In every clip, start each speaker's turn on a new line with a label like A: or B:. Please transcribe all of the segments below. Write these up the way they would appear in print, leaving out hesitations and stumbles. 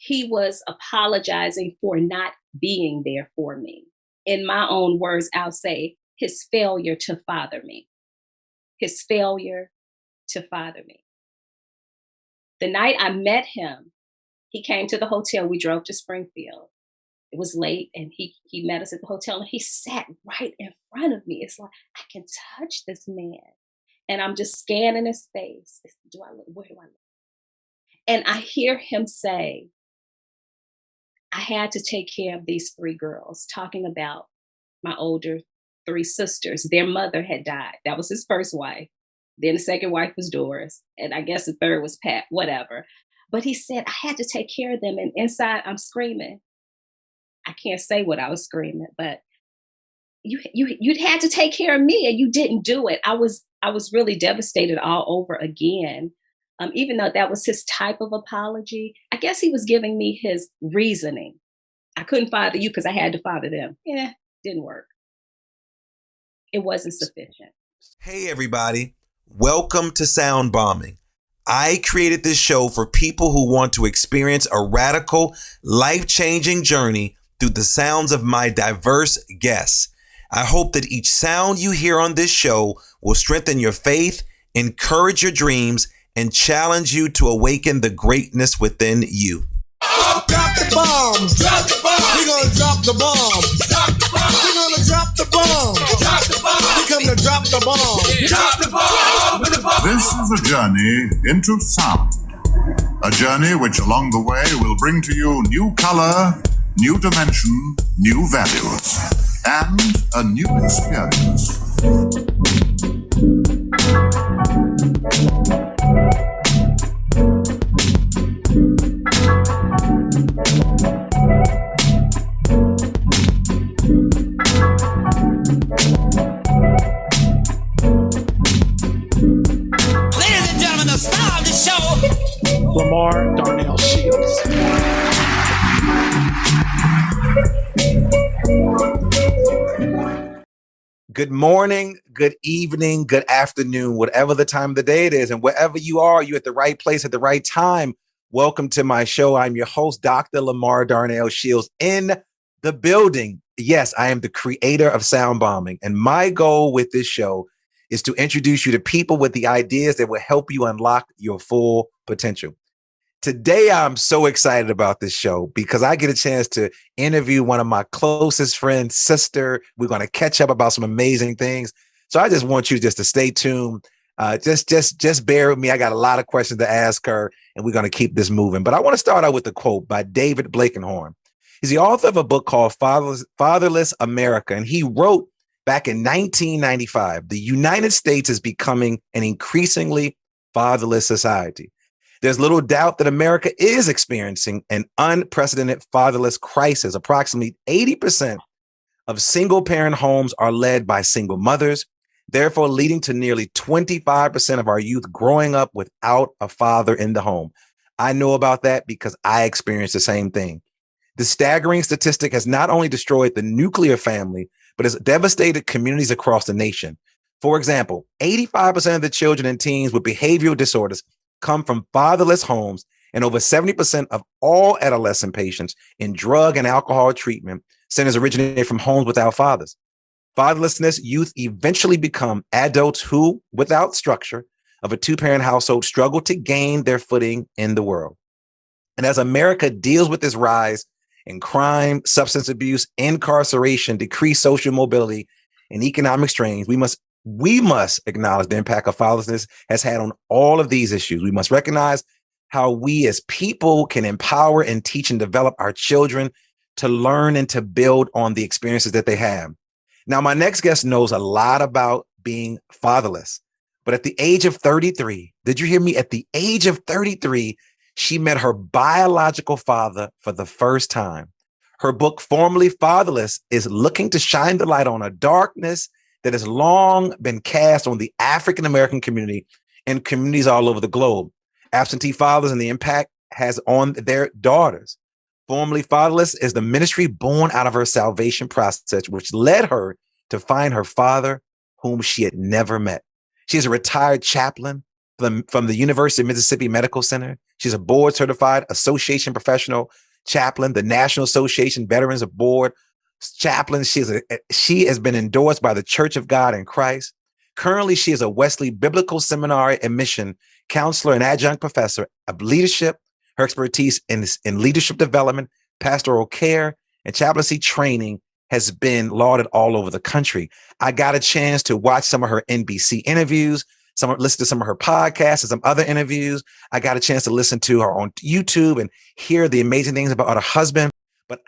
A: he was apologizing for not being there for me. In my own words, I'll say his failure to father me. His failure to father me. The night I met him, he came to the hotel. We drove to Springfield. It was late, and he met us at the hotel, and he sat right in front of me. It's like, I can touch this man. And I'm just scanning his face. Where do I look? And I hear him say, I had to take care of these three girls, talking about my older three sisters. Their mother had died. That was his first wife. Then the second wife was Doris. And I guess the third was Pat, whatever. But he said, I had to take care of them. And inside I'm screaming. I can't say what I was screaming, but you'd had to take care of me and you didn't do it. I was really devastated all over again. Even though that was his type of apology, I guess he was giving me his reasoning. I couldn't father you because I had to father them. Yeah, didn't work. It wasn't sufficient.
B: Hey, everybody. Welcome to SoundBalming. I created this show for people who want to experience a radical, life-changing journey through the sounds of my diverse guests. I hope that each sound you hear on this show will strengthen your faith, encourage your dreams, and challenge you to awaken the greatness within you.
C: Drop the bomb. Drop the bomb. We're gonna drop the bomb. Drop the bomb. We're gonna drop the bomb. Drop the bomb. We come to drop the bomb. Drop the bomb.
D: This is a journey into sound. A journey which along the way will bring to you new color, new dimension, new values, and a new experience.
C: Ladies and gentlemen, the star of the show,
E: Lamar Darnell Shields.
B: Good morning, good evening, good afternoon, whatever the time of the day it is, and wherever you are, you're at the right place at the right time. Welcome to my show. I'm your host, Dr. Lamar Darnell Shields, in the building. Yes, I am the creator of SoundBalming, and my goal with this show is to introduce you to people with the ideas that will help you unlock your full potential. Today, I'm so excited about this show because I get a chance to interview one of my closest friends, sister. We're going to catch up about some amazing things. So I just want you just to stay tuned. Just bear with me. I got a lot of questions to ask her, and we're going to keep this moving. But I want to start out with a quote by David Blakenhorn. He's the author of a book called Fatherless America, and he wrote back in 1995, the United States is becoming an increasingly fatherless society. There's little doubt that America is experiencing an unprecedented fatherless crisis. Approximately 80% of single-parent homes are led by single mothers, therefore leading to nearly 25% of our youth growing up without a father in the home. I know about that because I experienced the same thing. The staggering statistic has not only destroyed the nuclear family, but has devastated communities across the nation. For example, 85% of the children and teens with behavioral disorders come from fatherless homes, and over 70% of all adolescent patients in drug and alcohol treatment centers originate from homes without fathers. Fatherlessness youth eventually become adults who, without structure of a two-parent household, struggle to gain their footing in the world. And as America deals with this rise in crime, substance abuse, incarceration, decreased social mobility, and economic strains, we must acknowledge the impact of fatherlessness has had on all of these issues. We must recognize how we as people can empower and teach and develop our children to learn and to build on the experiences that they have. Now, my next guest knows a lot about being fatherless, but at the age of 33, did you hear me? At the age of 33, she met her biological father for the first time. Her book, Formerly Fatherless, is looking to shine the light on a darkness that has long been cast on the African-American community and communities all over the globe. Absentee fathers and the impact has on their daughters. Formerly Fatherless is the ministry born out of her salvation process, which led her to find her father, whom she had never met. She is a retired chaplain, from the University of Mississippi Medical Center. She's a board certified association professional chaplain, the National Association Veterans Board chaplain. She has been endorsed by the Church of God in Christ. Currently, she is a Wesley Biblical Seminary and Mission counselor and adjunct professor of leadership. Her expertise in leadership development, pastoral care, and chaplaincy training has been lauded all over the country. I got a chance to watch some of her NBC interviews, listen to some of her podcasts and some other interviews. I got a chance to listen to her on YouTube and hear the amazing things about her husband. But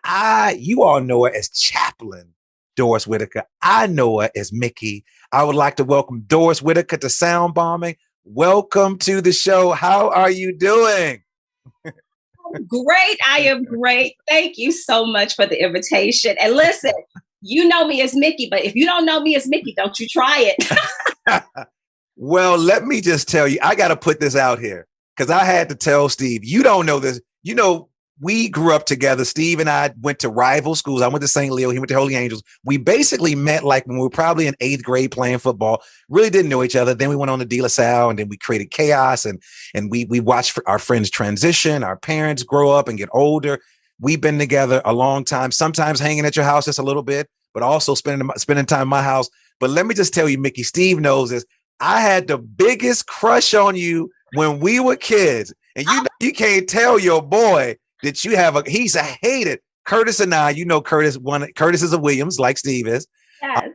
B: you all know her as Chaplain Doris Whitaker. I know her as Mickey. I would like to welcome Doris Whitaker to SoundBalming. Welcome to the show. How are you doing?
A: Great. I am great. Thank you so much for the invitation. And listen, you know me as Mickey, but if you don't know me as Mickey, don't you try it.
B: Well, let me just tell you, I got to put this out here because I had to tell Steve, you don't know this. You know, we grew up together. Steve and I went to rival schools. I went to St. Leo. He went to Holy Angels. We basically met like when we were probably in 8th grade playing football. Really didn't know each other. Then we went on to De La Salle, and then we created chaos. And we watched our friends transition, our parents grow up and get older. We've been together a long time, sometimes hanging at your house just a little bit, but also spending time in my house. But let me just tell you, Mickey, Steve knows this. I had the biggest crush on you when we were kids. And you can't tell your boy that you have he's a hated Curtis and I, Curtis is a Williams like Steve is.
A: Yes.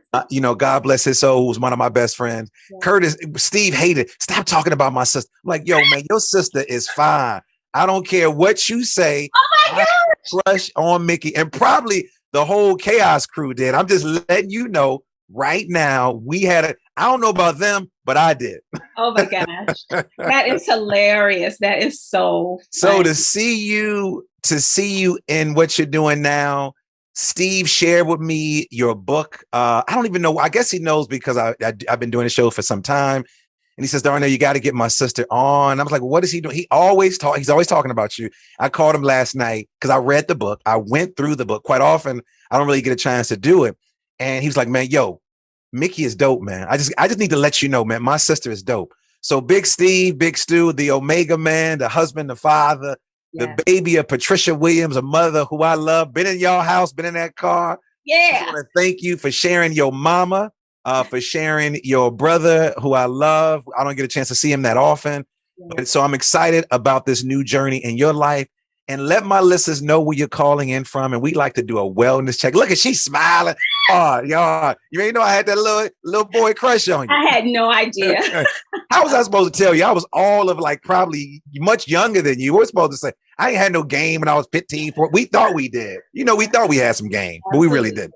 B: God bless his soul, who's one of my best friends. Yes. Steve hated, stop talking about my sister. I'm like, yo, man, your sister is fine. I don't care what you say.
A: Oh my gosh.
B: Crush on Mickey, and probably the whole Chaos crew did. I'm just letting you know right now, I don't know about them, but I did.
A: Oh my gosh. That is hilarious. That is so funny.
B: To see you in what you're doing now, Steve shared with me your book. I don't even know. I guess he knows because I've been doing the show for some time. And he says, Darnell, you got to get my sister on. I was like, what is he doing? He's always talking about you. I called him last night because I read the book. I went through the book. Quite often, I don't really get a chance to do it. And he was like, man, yo, Mickey is dope, man. I just need to let you know, man, my sister is dope. So Big Steve, Big Stu, the Omega man, the husband, the father, the baby of Patricia Williams, a mother who I love, been in y'all house, been in that car.
A: Yeah.
B: I want to thank you for sharing your mama, for sharing your brother who I love. I don't get a chance to see him that often. But so I'm excited about this new journey in your life. And let my listeners know where you're calling in from. And we like to do a wellness check. Look at, she's smiling. Oh, y'all, you ain't know I had that little boy crush on you.
A: I had no idea.
B: How was I supposed to tell you? I was all of like probably much younger than you. We're supposed to say, I ain't had no game when I was 15. We thought we did. We thought we had some game, but we really didn't.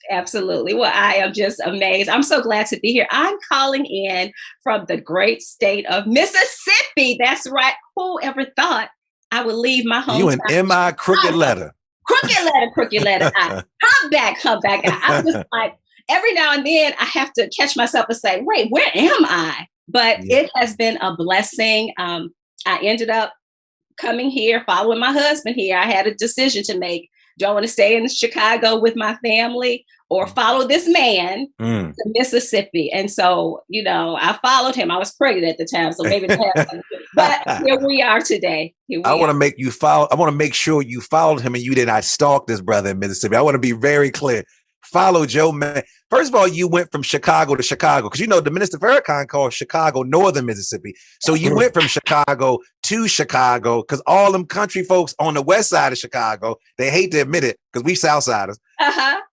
A: Absolutely. Well, I am just amazed. I'm so glad to be here. I'm calling in from the great state of Mississippi. That's right. Who ever thought I would leave my home?
B: You an M.I. crooked letter.
A: Crooked letter. Come back. I'm just like, every now and then I have to catch myself and say, wait, where am I? But it has been a blessing. I ended up coming here, following my husband here. I had a decision to make. Do I want to stay in Chicago with my family or follow this man to Mississippi? And so, I followed him. I was pregnant at the time, so maybe but here we are today.
B: I want to make sure you followed him and you did not stalk this brother in Mississippi. I want to be very clear. Follow Joe, man. First of all, you went from Chicago to Chicago because the Minister Farrakhan called Chicago Northern Mississippi. So you went from Chicago to Chicago because all them country folks on the west side of Chicago, they hate to admit it because we Southsiders.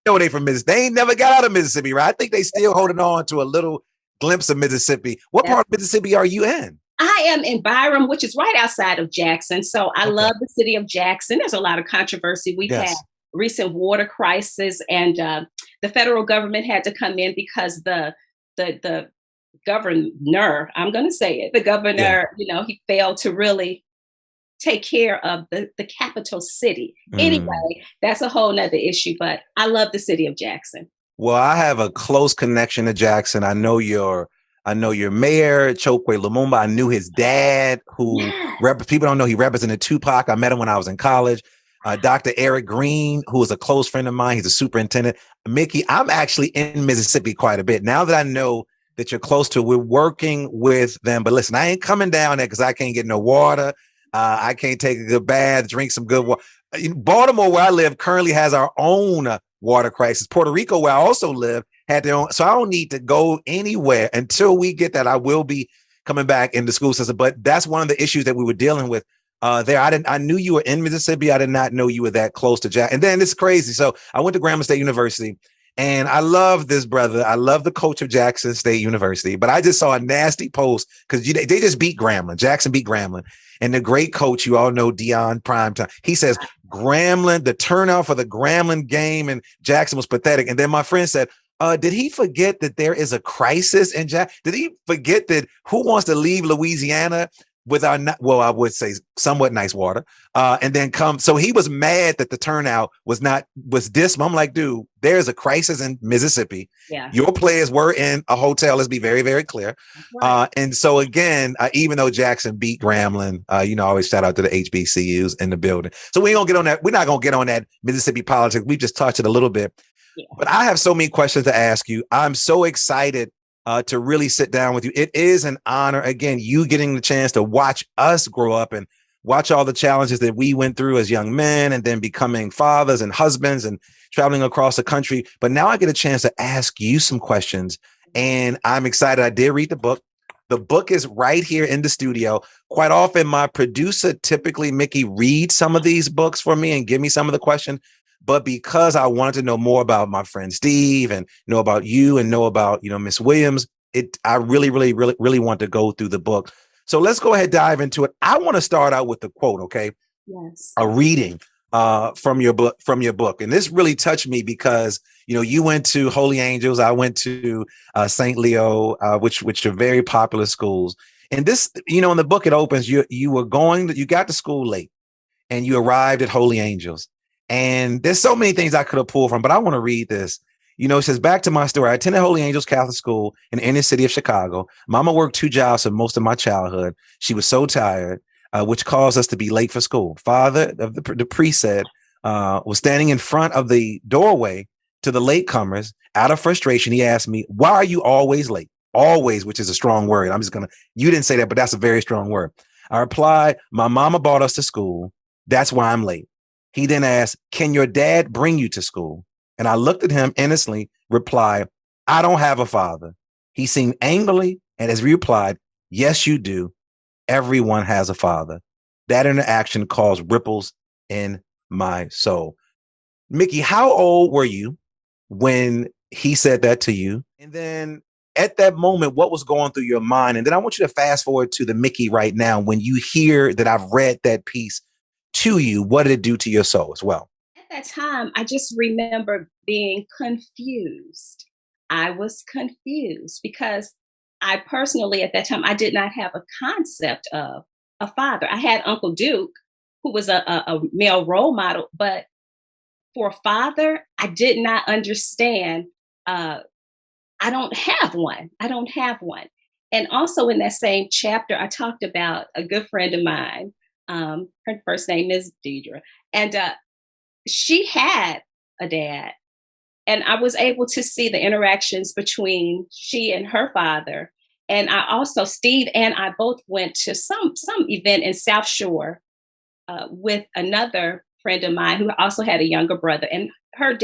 B: They from Mississippi. They ain't never got out of Mississippi, right? I think they still holding on to a little glimpse of Mississippi. What part of Mississippi are you in?
A: I am in Byram, which is right outside of Jackson. So I love the city of Jackson. There's a lot of controversy. We've had recent water crisis, and the federal government had to come in because the governor, I'm going to say it, the governor, he failed to really take care of the capital city. Anyway, that's a whole nother issue, but I love the city of Jackson.
B: Well, I have a close connection to Jackson. I know your mayor, Chokwe Lumumba. I knew his dad, who people don't know, he represented Tupac. I met him when I was in college. Dr. Eric Green, who is a close friend of mine. He's a superintendent. Mickey, I'm actually in Mississippi quite a bit. Now that I know that you're close to. We're working with them. But listen, I ain't coming down there because I can't get no water. I can't take a good bath, drink some good water. In Baltimore, where I live, currently has our own water crisis. Puerto Rico, where I also live, had their own. So I don't need to go anywhere until we get that. I will be coming back in the school system. But that's one of the issues that we were dealing with there. I knew you were in Mississippi. I did not know you were that close to Jack. And then it's crazy. So I went to Grambling State University. And I love this brother. I love the coach of Jackson State University. But I just saw a nasty post because they just beat Grambling. Jackson beat Grambling. And the great coach, you all know, Dion Primetime, he says, Grambling, the turnout for the Grambling game and Jackson was pathetic. And then my friend said, did he forget that there is a crisis in Jackson? Did he forget that who wants to leave Louisiana with our, I would say somewhat nice water, and then come. So he was mad that the turnout was dismal. I'm like, dude, there's a crisis in Mississippi.
A: Yeah.
B: Your players were in a hotel. Let's be very, very clear. Right. And so again, even though Jackson beat Grambling, I always shout out to the HBCUs in the building. So we ain't gonna get on that. We're not gonna get on that Mississippi politics. We just touched it a little bit. Yeah. But I have so many questions to ask you. I'm so excited to really sit down with you. It is an honor, again, you getting the chance to watch us grow up and watch all the challenges that we went through as young men and then becoming fathers and husbands and traveling across the country. But now I get a chance to ask you some questions and I'm excited. I did read the book. The book is right here in the studio. Quite often my producer, typically Mickey, reads some of these books for me and give me some of the questions. But because I wanted to know more about my friend Steve and know about you and know about, Miss Williams, I really, really, really, really want to go through the book. So let's go ahead, dive into it. I want to start out with the quote, okay?
A: Yes.
B: A reading from your book. And this really touched me because, you went to Holy Angels. I went to St. Leo, which are very popular schools. And this, in the book, it opens, you got to school late and you arrived at Holy Angels. And there's so many things I could have pulled from, but I want to read this. It says, back to my story. I attended Holy Angels Catholic School in the inner city of Chicago. Mama worked 2 jobs for most of my childhood. She was so tired, which caused us to be late for school. Father, the priest said, was standing in front of the doorway to the latecomers. Out of frustration, he asked me, why are you always late? Always, which is a strong word. You didn't say that, but that's a very strong word. I replied, my mama brought us to school. That's why I'm late. He then asked, can your dad bring you to school? And I looked at him innocently, replied, I don't have a father. He seemed angrily and as replied, yes, you do. Everyone has a father. That interaction caused ripples in my soul. Mickey, how old were you when he said that to you? And then at that moment, what was going through your mind? And then I want you to fast forward to the Mickey right now. When you hear that I've read that piece to you, what did it do to your soul as well?
A: At that time, I just remember being confused. I was confused because I personally, at that time, I did not have a concept of a father. I had Uncle Duke, who was a male role model, but for a father, I did not understand. I don't have one. And also in that same chapter, I talked about a good friend of mine. Her first name is Deidre. And she had a dad. And I was able to see the interactions between she and her father. And I also, Steve and I both went to some event in South Shore with another friend of mine who also had a younger brother. And their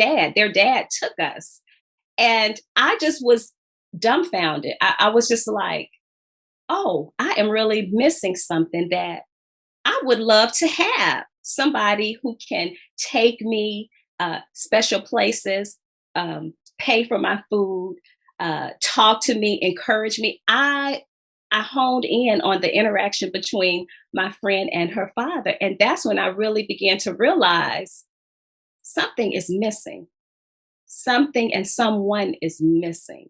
A: dad took us. And I just was dumbfounded. I was just like, oh, I am really missing something that I would love to have. Somebody who can take me special places, pay for my food, talk to me, encourage me. I honed in on the interaction between my friend and her father. And that's when I really began to realize something is missing. Something and someone is missing.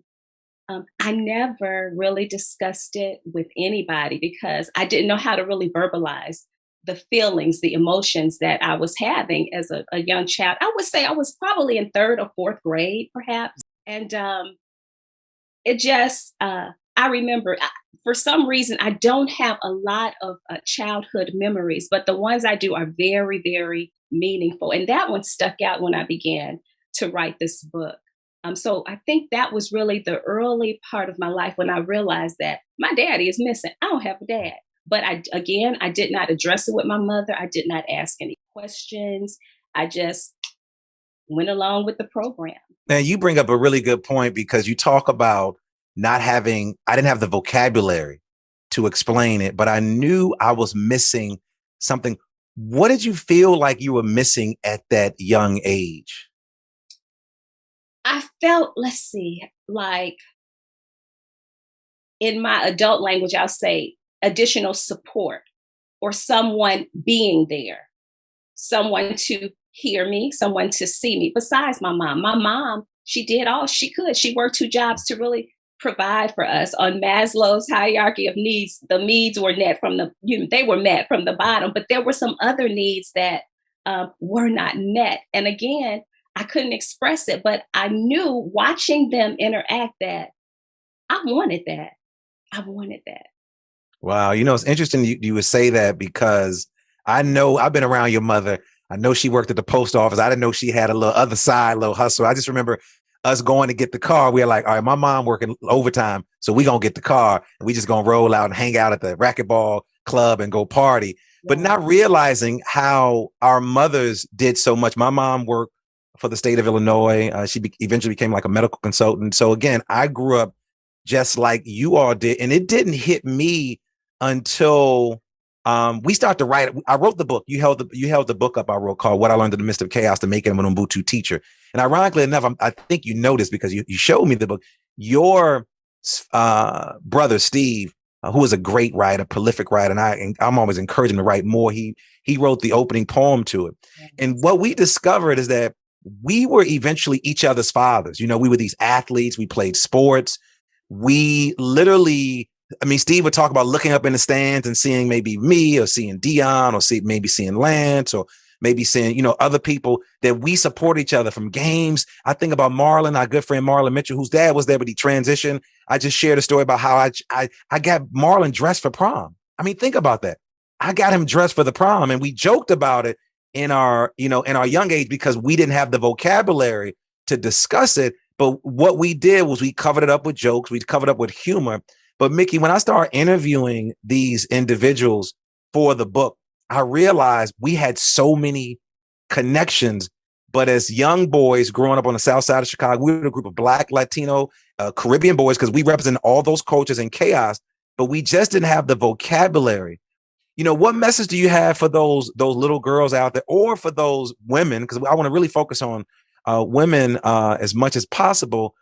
A: I never really discussed it with anybody because I didn't know how to really verbalize the feelings, the emotions that I was having as a young child. I would say I was probably in 3rd or 4th grade, perhaps. And it just, I remember, for some reason, I don't have a lot of childhood memories, but the ones I do are very, very meaningful. And that one stuck out when I began to write this book. So I think that was really the early part of my life when I realized that my daddy is missing. I don't have a dad. But I did not address it with my mother. I did not ask any questions. I just went along with the program.
B: Now, you bring up a really good point because you talk about I didn't have the vocabulary to explain it, but I knew I was missing something. What did you feel like you were missing at that young age?
A: I felt, like in my adult language, I'll say additional support or someone being there, someone to hear me, someone to see me besides my mom. My mom, she did all she could. She worked 2 jobs to really provide for us on Maslow's hierarchy of needs. The needs were met from they were met from the bottom, but there were some other needs that were not met. And again, I couldn't express it, but I knew watching them interact that I wanted that. I wanted that.
B: Wow. It's interesting you would say that because I know I've been around your mother. I know she worked at the post office. I didn't know she had a little other side, little hustle. I just remember us going to get the car. We were like, all right, my mom working overtime, so we gonna get the car and we just gonna roll out and hang out at the racquetball club and go party. But not realizing how our mothers did so much. My mom worked for the state of Illinois. She eventually became like a medical consultant. So again, I grew up just like you all did. And it didn't hit me until we started to write. I wrote the book. You held the book up I wrote called What I Learned in the Midst of Chaos to Make Him an Ubuntu Teacher. And ironically enough, I think you noticed because you showed me the book. Your brother, Steve, who is a great writer, prolific writer, and I'm always encouraging him to write more. He wrote the opening poem to it. And what we discovered is that we were eventually each other's fathers. We were these athletes. We played sports. We literally, Steve would talk about looking up in the stands and seeing maybe me or seeing Dion or maybe seeing Lance or maybe seeing, other people that we support each other from games. I think about Marlon, our good friend Marlon Mitchell, whose dad was there, but he transitioned. I just shared a story about how I got Marlon dressed for prom. Think about that. I got him dressed for the prom, and we joked about it in our young age because we didn't have the vocabulary to discuss it. But what we did was we covered it up with jokes. We covered up with humor. But Mickey, when I started interviewing these individuals for the book, I realized we had so many connections. But as young boys growing up on the south side of Chicago, we were a group of Black, Latino, Caribbean boys because we represent all those cultures and chaos. But we just didn't have the vocabulary. What message do you have for those little girls out there, or for those women? Because I want to really focus on women as much as possible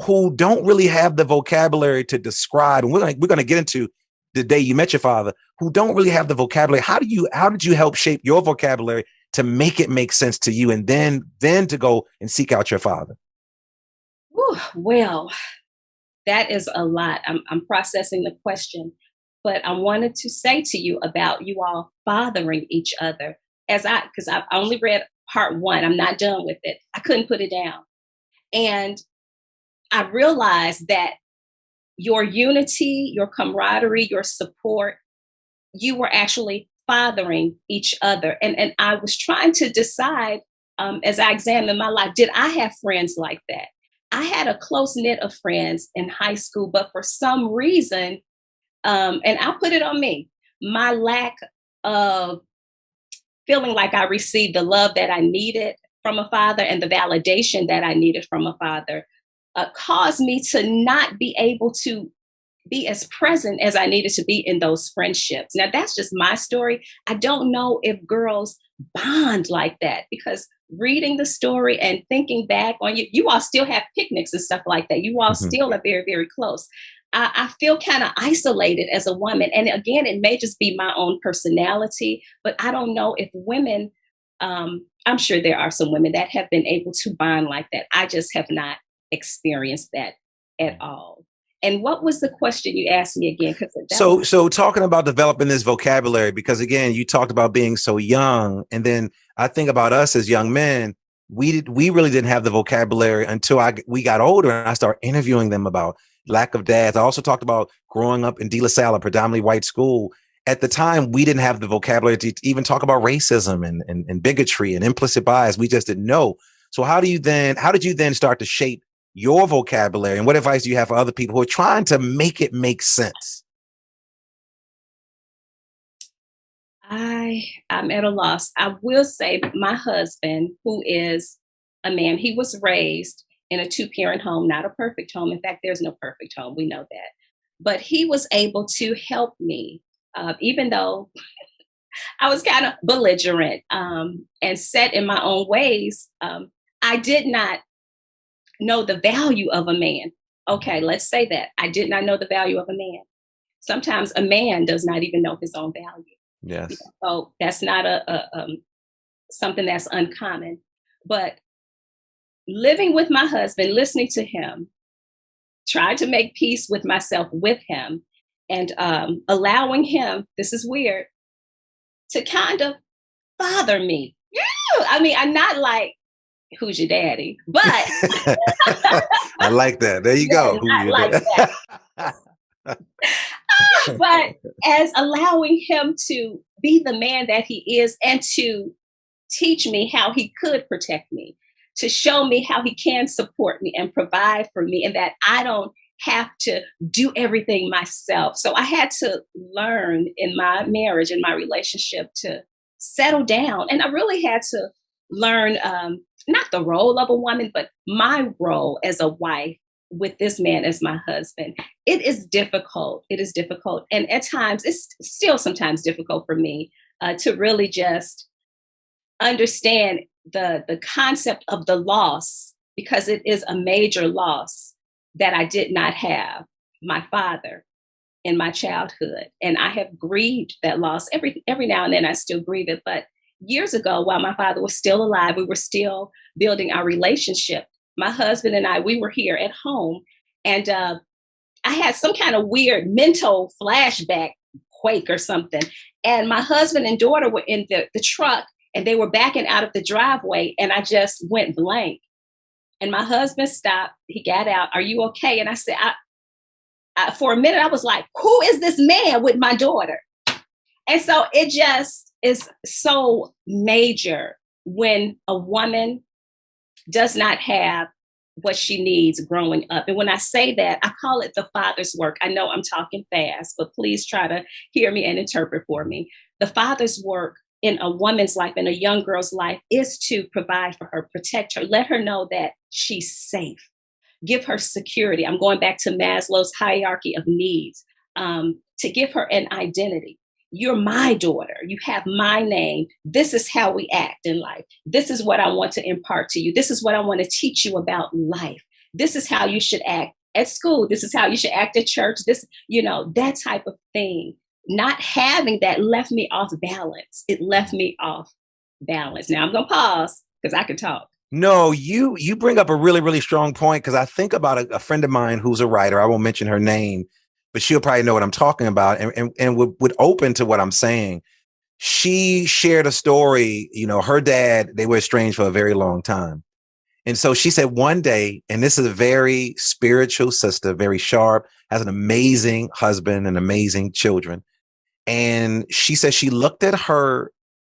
B: who don't really have the vocabulary to describe. And we're going to get into the day you met your father, who don't really have the vocabulary. How did you help shape your vocabulary to make it make sense to you, and then to go and seek out your father?
A: Ooh, well, that is a lot. I'm processing the question, but I wanted to say to you about you all fathering each other because I've only read part 1. I'm not done with it. I couldn't put it down. And I realized that your unity, your camaraderie, your support, you were actually fathering each other. And I was trying to decide as I examined my life, did I have friends like that? I had a close knit of friends in high school, but for some reason, and I'll put it on me, my lack of feeling like I received the love that I needed from a father and the validation that I needed from a father caused me to not be able to be as present as I needed to be in those friendships. Now, that's just my story. I don't know if girls bond like that, because reading the story and thinking back on you all still have picnics and stuff like that. You all still are very, very close. I feel kind of isolated as a woman. And again, it may just be my own personality, but I don't know if women, I'm sure there are some women that have been able to bond like that. I just have not experienced that at all. And what was the question you asked me again?
B: So talking about developing this vocabulary, because again, you talked about being so young. And then I think about us as young men, we really didn't have the vocabulary until we got older and I started interviewing them about lack of dads. I also talked about growing up in De La Salle, a predominantly white school. At the time, we didn't have the vocabulary to even talk about racism and bigotry and implicit bias. We just didn't know. So how did you then start to shape your vocabulary, and what advice do you have for other people who are trying to make it make sense?
A: I'm at a loss. I will say that my husband, who is a man, he was raised in a 2-parent home, not a perfect home. In fact, there's no perfect home. We know that. But he was able to help me, even though I was kind of belligerent and set in my own ways. I did not know the value of a man. Okay, let's say that. I did not know the value of a man. Sometimes a man does not even know his own value.
B: Yes.
A: So that's not something that's uncommon. But living with my husband, listening to him, trying to make peace with myself with him, and allowing him, this is weird, to kind of bother me. Yeah. I mean, I'm not like, who's your daddy? But
B: I like that. There you go.
A: Not like that. But as allowing him to be the man that he is and to teach me how he could protect me, to show me how he can support me and provide for me, and that I don't have to do everything myself. So I had to learn in my marriage, in my relationship, to settle down. And I really had to learn not the role of a woman, but my role as a wife with this man as my husband. It is difficult. It is difficult. And at times, it's still sometimes difficult for me to really just understand the concept of the loss, because it is a major loss that I did not have my father in my childhood. And I have grieved that loss. Every now and then I still grieve it. But years ago, while my father was still alive, we were still building our relationship. My husband and I, we were here at home, and I had some kind of weird mental flashback, quake or something. And my husband and daughter were in the truck, and they were backing out of the driveway, and I just went blank. And my husband stopped. He got out. Are you okay? And I said, for a minute, I was like, who is this man with my daughter? And so it just is so major when a woman does not have what she needs growing up. And when I say that, I call it the father's work. I know I'm talking fast, but please try to hear me and interpret for me. The father's work in a woman's life, in a young girl's life, is to provide for her, protect her, let her know that she's safe, give her security. I'm going back to Maslow's hierarchy of needs, to give her an identity. You're my daughter. You have my name. This is how we act in life. This is what I want to impart to you. This is what I want to teach you about life. This is how you should act at school. This is how you should act at church. This, that type of thing. Not having that left me off balance. It left me off balance. Now I'm going to pause because I can talk.
B: No, you bring up a really, really strong point, because I think about a friend of mine who's a writer. I won't mention her name, but she'll probably know what I'm talking about and would open to what I'm saying. She shared a story, her dad, they were estranged for a very long time. And so she said one day, and this is a very spiritual sister, very sharp, has an amazing husband and amazing children. And she said she looked at her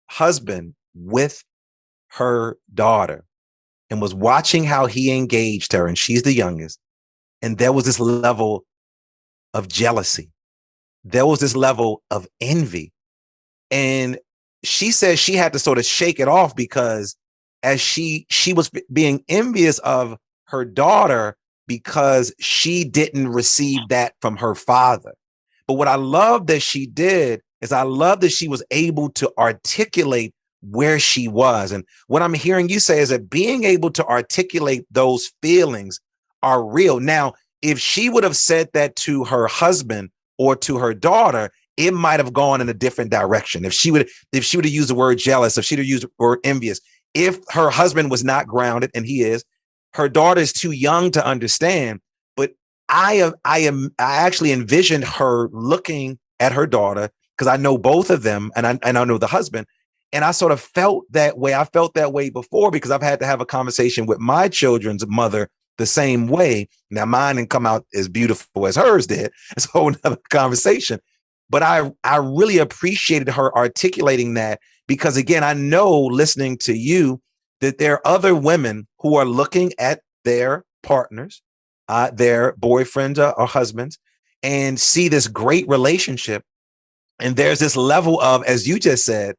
B: husband with her daughter and was watching how he engaged her. And she's the youngest. And there was this level of jealousy. There was this level of envy. And she said she had to sort of shake it off, because as she was being envious of her daughter because she didn't receive that from her father. But what I love that she did is I love that she was able to articulate where she was. And what I'm hearing you say is that being able to articulate those feelings are real. Now, if she would have said that to her husband or to her daughter, it might have gone in a different direction. If she would have used the word jealous, if she'd have used the word envious, if her husband was not grounded, and he is, her daughter is too young to understand. But I actually envisioned her looking at her daughter, because I know both of them, and I know the husband. And I sort of felt that way. I felt that way before, because I've had to have a conversation with my children's mother the same way. Now, mine didn't come out as beautiful as hers did. It's a whole nother conversation. But I really appreciated her articulating that, because, again, I know, listening to you, that there are other women who are looking at their partners, their boyfriends or husbands, and see this great relationship. And there's this level of, as you just said,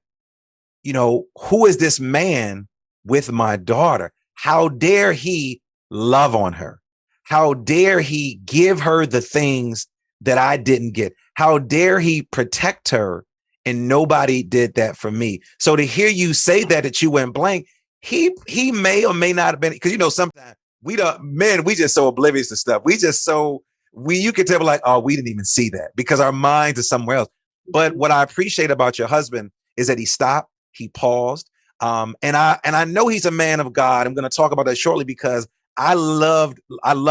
B: who is this man with my daughter? How dare he love on her? How dare he give her the things that I didn't get? How dare he protect her? And nobody did that for me. So to hear you say that you went blank, he may or may not have been, because sometimes we just so oblivious to stuff. You could tell like, oh, we didn't even see that because our minds are somewhere else. But what I appreciate about your husband is that he stopped, he paused. And I know he's a man of God. I'm going to talk about that shortly because I love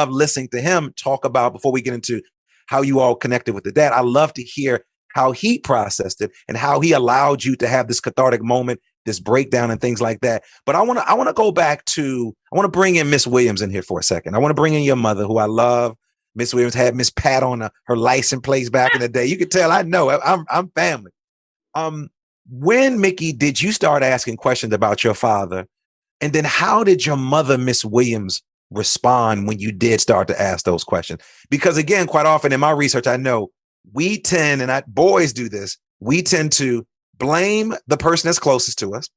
B: listening to him talk about, before we get into how you all connected with the dad, I love to hear how he processed it and how he allowed you to have this cathartic moment, this breakdown and things like that. But I want to go back to, I want to bring in Miss Williams in here for a second. I want to bring in your mother, who I love. Miss Williams had Miss Pat on her license plates back in the day. You could tell, I know, I'm family. When, Mickey, did you start asking questions about your father? And then how did your mother, Miss Williams, respond when you did start to ask those questions? Because again, quite often in my research, I know we tend, and boys do this, we tend to blame the person that's closest to us.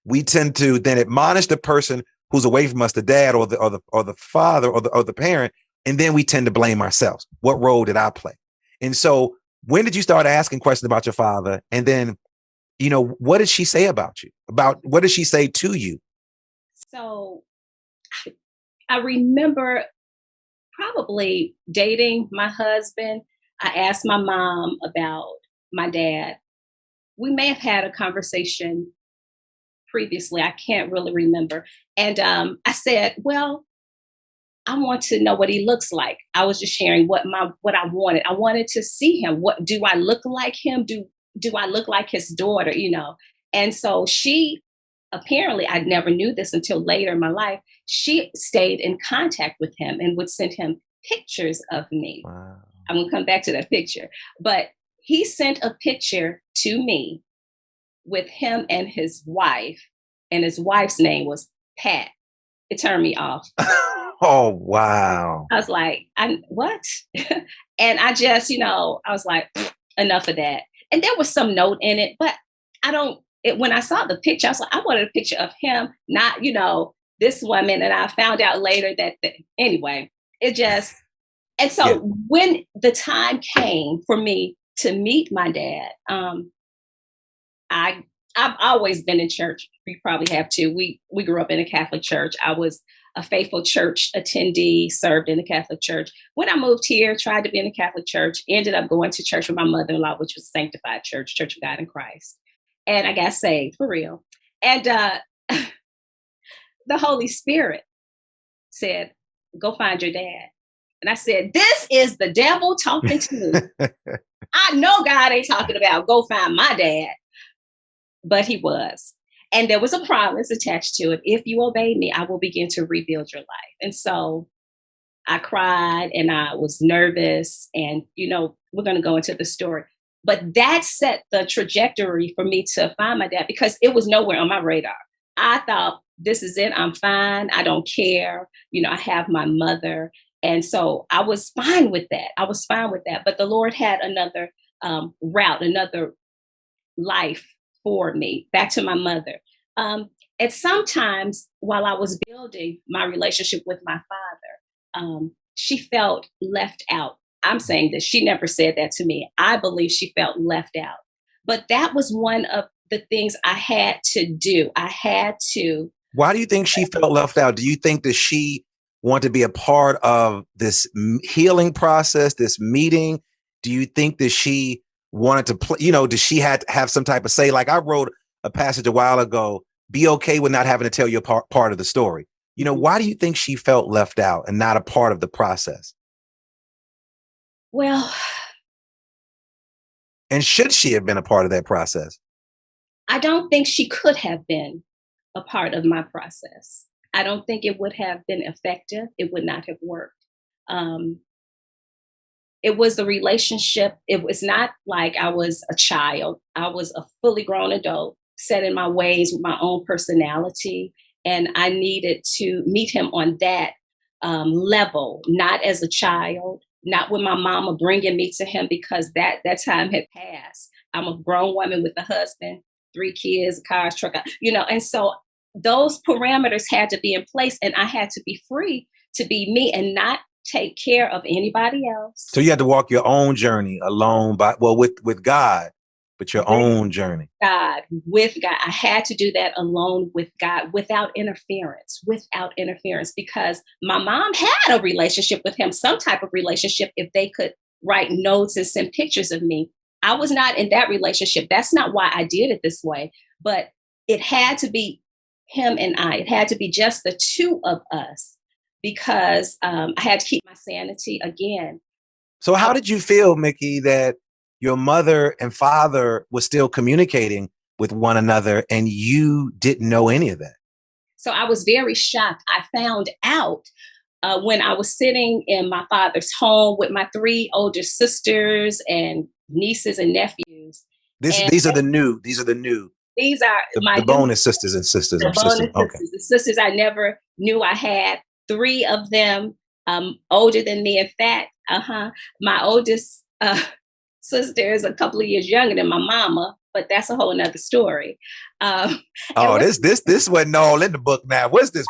B: We tend to then admonish the person who's away from us, the dad or the father or the parent, and then we tend to blame ourselves. What role did I play? And so when did you start asking questions about your father? And then, what did she say about you? What did she say to you?
A: So I remember probably dating my husband. I asked my mom about my dad. We may have had a conversation previously. I can't really remember. And I said, well, I want to know what he looks like. I was just sharing what I wanted. I wanted to see him. What do I look like him? Do I look like his daughter? And so she, apparently, I never knew this until later in my life. She stayed in contact with him and would send him pictures of me.
B: Wow.
A: I'm gonna come back to that picture, but he sent a picture to me with him and his wife, and his wife's name was Pat. It turned me off.
B: Oh, wow.
A: I was like, what? And I just, I was like, enough of that. And there was some note in it, but when I saw the picture, I was like, I wanted a picture of him, not, this woman. And I found out later that anyway, and so when the time came for me to meet my dad, I've always been in church. You probably have too. We grew up in a Catholic church. I was a faithful church attendee, served in the Catholic church. When I moved here, tried to be in the Catholic church, ended up going to church with my mother-in-law, which was Sanctified Church, Church of God in Christ. And I got saved for real. And the Holy Spirit said, go find your dad. And I said, this is the devil talking to me. I know God ain't talking about go find my dad. But he was. And there was a promise attached to it. If you obey me, I will begin to rebuild your life. And so I cried and I was nervous. And, we're going to go into the story. But that set the trajectory for me to find my dad because it was nowhere on my radar. I thought, this is it. I'm fine. I don't care. I have my mother. And so I was fine with that. But the Lord had another route, another life for me, back to my mother. And sometimes while I was building my relationship with my father, she felt left out. I'm saying this, she never said that to me. I believe she felt left out. But that was one of the things I had to do.
B: Why do you think she felt left out? Do you think that she wanted to be a part of this healing process, this meeting? Do you think that she wanted to play, does she had to have some type of say? Like I wrote a passage a while ago, be okay with not having to tell your part of the story. Why do you think she felt left out and not a part of the process?
A: Well,
B: and should she have been a part of that process?
A: I don't think she could have been a part of my process. I don't think it would have been effective. It would not have worked. It was the relationship. It was not like I was a child. I was a fully grown adult, set in my ways with my own personality. And I needed to meet him on that level, not as a child, not with my mama bringing me to him, because that time had passed. I'm a grown woman with a husband, 3 kids, cars, truck, and so those parameters had to be in place, and I had to be free to be me and not take care of anybody else.
B: So you had to walk your own journey alone, with God, but your own journey.
A: With God. I had to do that alone with God, without interference, because my mom had a relationship with him, some type of relationship, if they could write notes and send pictures of me. I was not in that relationship. That's not why I did it this way, but it had to be him and I. It had to be just the two of us, because I had to keep my sanity again.
B: So how did you feel, Mickey, that your mother and father was still communicating with one another and you didn't know any of that?
A: So I was very shocked. I found out when I was sitting in my father's home with my 3 older sisters and nieces and nephews.
B: These are the new.
A: These are
B: the bonus sisters and sisters.
A: The sisters I never knew I had. 3 of them older than me. In fact, my oldest sister is a couple of years younger than my mama, but that's a whole nother story.
B: This wasn't all in the book now. What's this?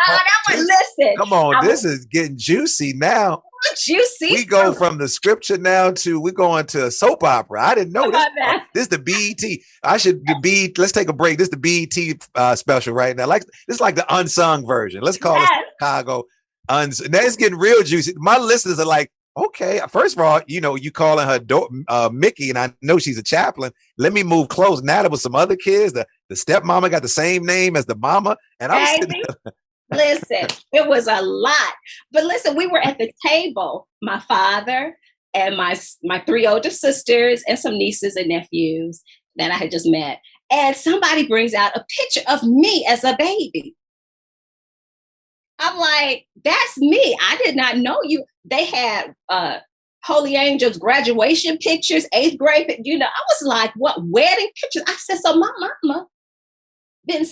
A: Listen.
B: Come on, this is getting juicy now.
A: Juicy.
B: We go from the scripture now to we're going to a soap opera. I didn't know this. This is the BET. Let's take a break. This is the BET special right now. Like this is like the unsung version. Let's call it Chicago unsung. Now it's getting real juicy. My listeners are like, okay, first of all, you calling her Mickey, and I know she's a chaplain. Let me move close. Now there was some other kids. The stepmama got the same name as the mama, and I'm sitting there.
A: Listen, it was a lot. But listen, we were at the table, my father and my 3 older sisters and some nieces and nephews that I had just met. And somebody brings out a picture of me as a baby. I'm like, that's me. I did not know you. They had Holy Angels graduation pictures, 8th grade. I was like, what, wedding pictures? I said, so my mama been,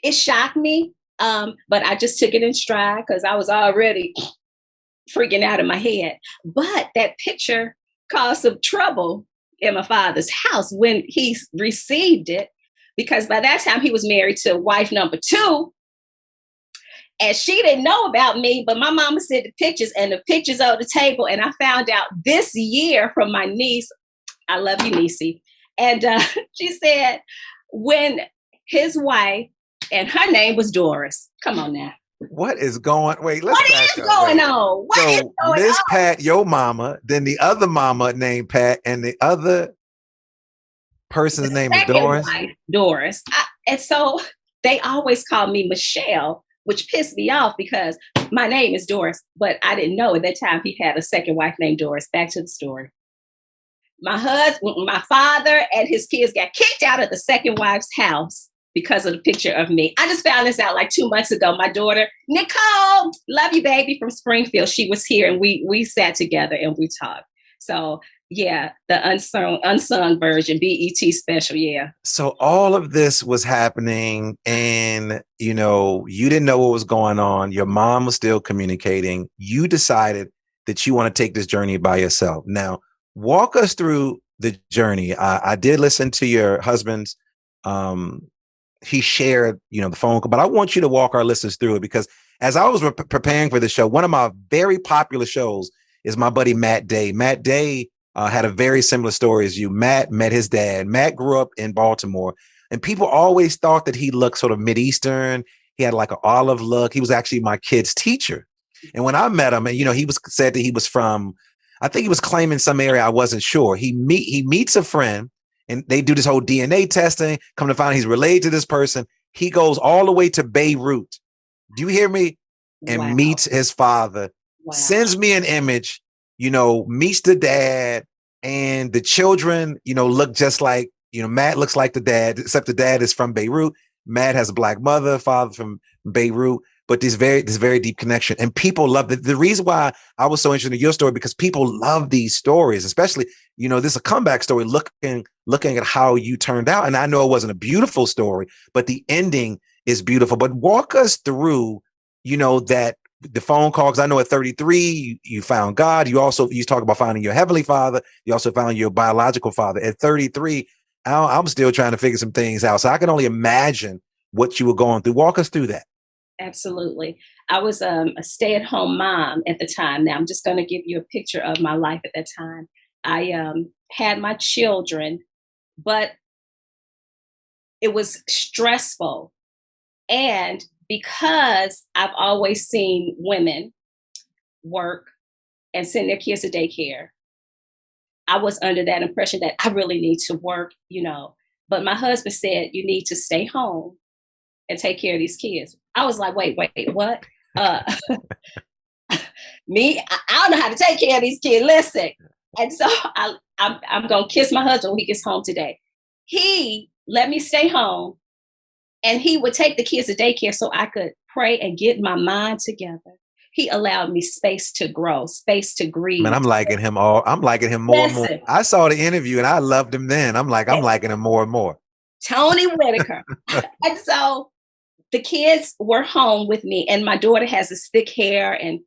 A: it shocked me. But I just took it in stride because I was already freaking out in my head. But that picture caused some trouble in my father's house when he received it, because by that time he was married to wife number 2. And she didn't know about me, but my mama sent the pictures on the table. And I found out this year from my niece. I love you, Niecy. And she said, when his wife, and her name was Doris. Come on now.
B: What is going? Wait, let's
A: What
B: back
A: is
B: up.
A: going on? What is going
B: Miss
A: on?
B: Pat, your mama, then the other mama named Pat, and the other person's name is Doris.
A: Wife, Doris. And so they always call me Michelle, which pissed me off because my name is Doris, but I didn't know at that time he had a second wife named Doris. Back to the story. My father and his kids got kicked out of the second wife's house because of the picture of me. I just found this out like 2 months ago. My daughter, Nicole, love you, baby, from Springfield. She was here and we sat together and we talked. So yeah, the unsung version, BET special, yeah.
B: So all of this was happening and, you didn't know what was going on. Your mom was still communicating. You decided that you want to take this journey by yourself. Now, walk us through the journey. I did listen to your husband's, he shared, the phone call, but I want you to walk our listeners through it, because as I was preparing for the show, one of my very popular shows is my buddy, Matt Day. Matt Day had a very similar story as you. Matt met his dad. Matt grew up in Baltimore, and people always thought that he looked sort of Mideastern. He had like an olive look. He was actually my kid's teacher. And when I met him, and, he was said that he was from, I think he was claiming some area. I wasn't sure. He meets a friend, and they do this whole DNA testing. Come to find out he's related to this person. He goes all the way to Beirut. Do you hear me? And meets his father. Wow. Sends me an image, meets the dad, and the children, look just like, Matt looks like the dad, except the dad is from Beirut. Matt has a black mother, father from Beirut, but this very deep connection. And people love it. The reason why I was so interested in your story, because people love these stories, especially, this is a comeback story, looking at how you turned out. And I know it wasn't a beautiful story, but the ending is beautiful. But walk us through, that the phone call, because I know at 33 you found God. You talk about finding your heavenly father. You also found your biological father. At 33, I'm still trying to figure some things out. So I can only imagine what you were going through. Walk us through that.
A: Absolutely. I was a stay-at-home mom at the time. Now I'm just going to give you a picture of my life at that time. I had my children, but it was stressful. And because I've always seen women work and send their kids to daycare, I was under that impression that I really need to work, But my husband said, you need to stay home and take care of these kids. I was like, wait, what? Me, I don't know how to take care of these kids. Listen. And so I'm going to kiss my husband when he gets home today. He let me stay home, and he would take the kids to daycare so I could pray and get my mind together. He allowed me space to grow, space to grieve.
B: Man, I'm liking him more and more. I saw the interview and I loved him then. I'm liking him more and more.
A: Tony Whitaker. And so the kids were home with me, and my daughter has this thick hair, and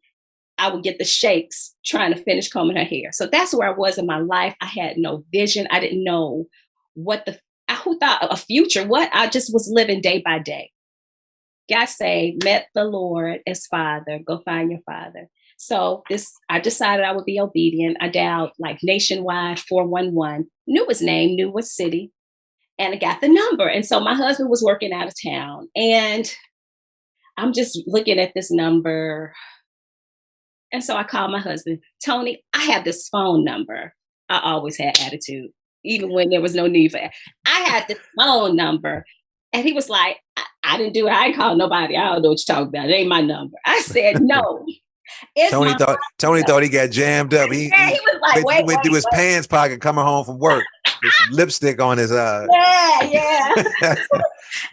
A: I would get the shakes trying to finish combing her hair. So that's where I was in my life. I had no vision. I didn't know who thought a future, what? I just was living day by day. God say, met the Lord as Father, go find your father. So I decided I would be obedient. I dialed like nationwide 411, knew his name, knew what city, and I got the number. And so my husband was working out of town, and I'm just looking at this number. And so I called my husband, Tony, I have this phone number. I always had attitude, even when there was no need for it. I had this phone number. And he was like, I didn't do it. I ain't called nobody. I don't know what you're talking about. It ain't my number. I said, no.
B: Tony thought he got jammed up. He
A: was like,
B: he went through his pants pocket coming home from work. With some lipstick on his
A: Yeah.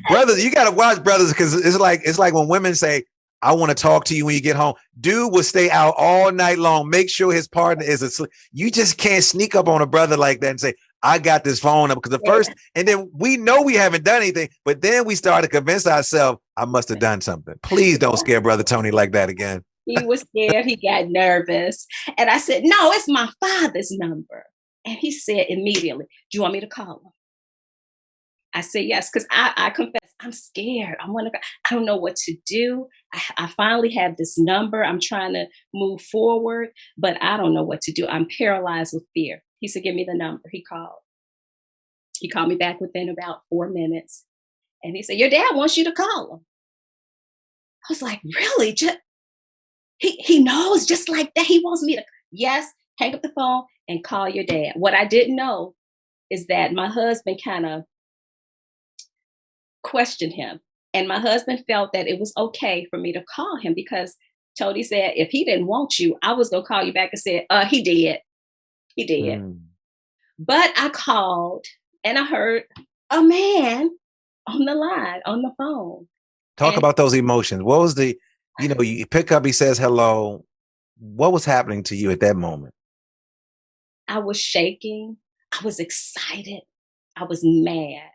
B: Brothers, you gotta watch, brothers, because it's like when women say, I want to talk to you when you get home. Dude will stay out all night long. Make sure his partner is asleep. You just can't sneak up on a brother like that and say, I got this phone up, because and then we know we haven't done anything, but then we start to convince ourselves, I must have done something. Please don't scare Brother Tony like that again.
A: He was scared. He got nervous. And I said, no, it's my father's number. And he said immediately, do you want me to call him? I said, yes, because I confess, I'm scared. I don't know what to do. I finally have this number. I'm trying to move forward, but I don't know what to do. I'm paralyzed with fear. He said, give me the number. He called. He called me back within about 4 minutes. And he said, your dad wants you to call him. I was like, really? He knows just like that. He wants me to, yes, hang up the phone and call your dad. What I didn't know is that my husband kind of questioned him. And my husband felt that it was okay for me to call him, because Tony said, if he didn't want you, I was going to call you back and say, he did. He did. But I called and I heard a man on the line, on the phone.
B: Talk about those emotions. What was you pick up, he says hello. What was happening to you at that moment?
A: I was shaking. I was excited. I was mad.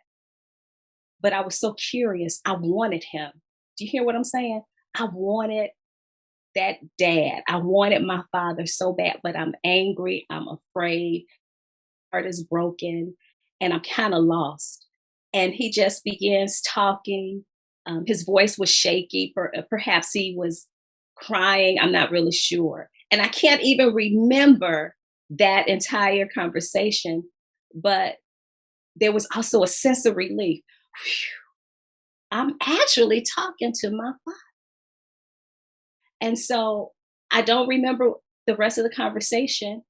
A: But I was so curious. I wanted him. Do you hear what I'm saying? I wanted that dad. I wanted my father so bad, but I'm angry. I'm afraid. My heart is broken, and I'm kind of lost. And he just begins talking. His voice was shaky. Perhaps he was crying. I'm not really sure. And I can't even remember that entire conversation, but there was also a sense of relief. Whew, I'm actually talking to my father. And so I don't remember the rest of the conversation,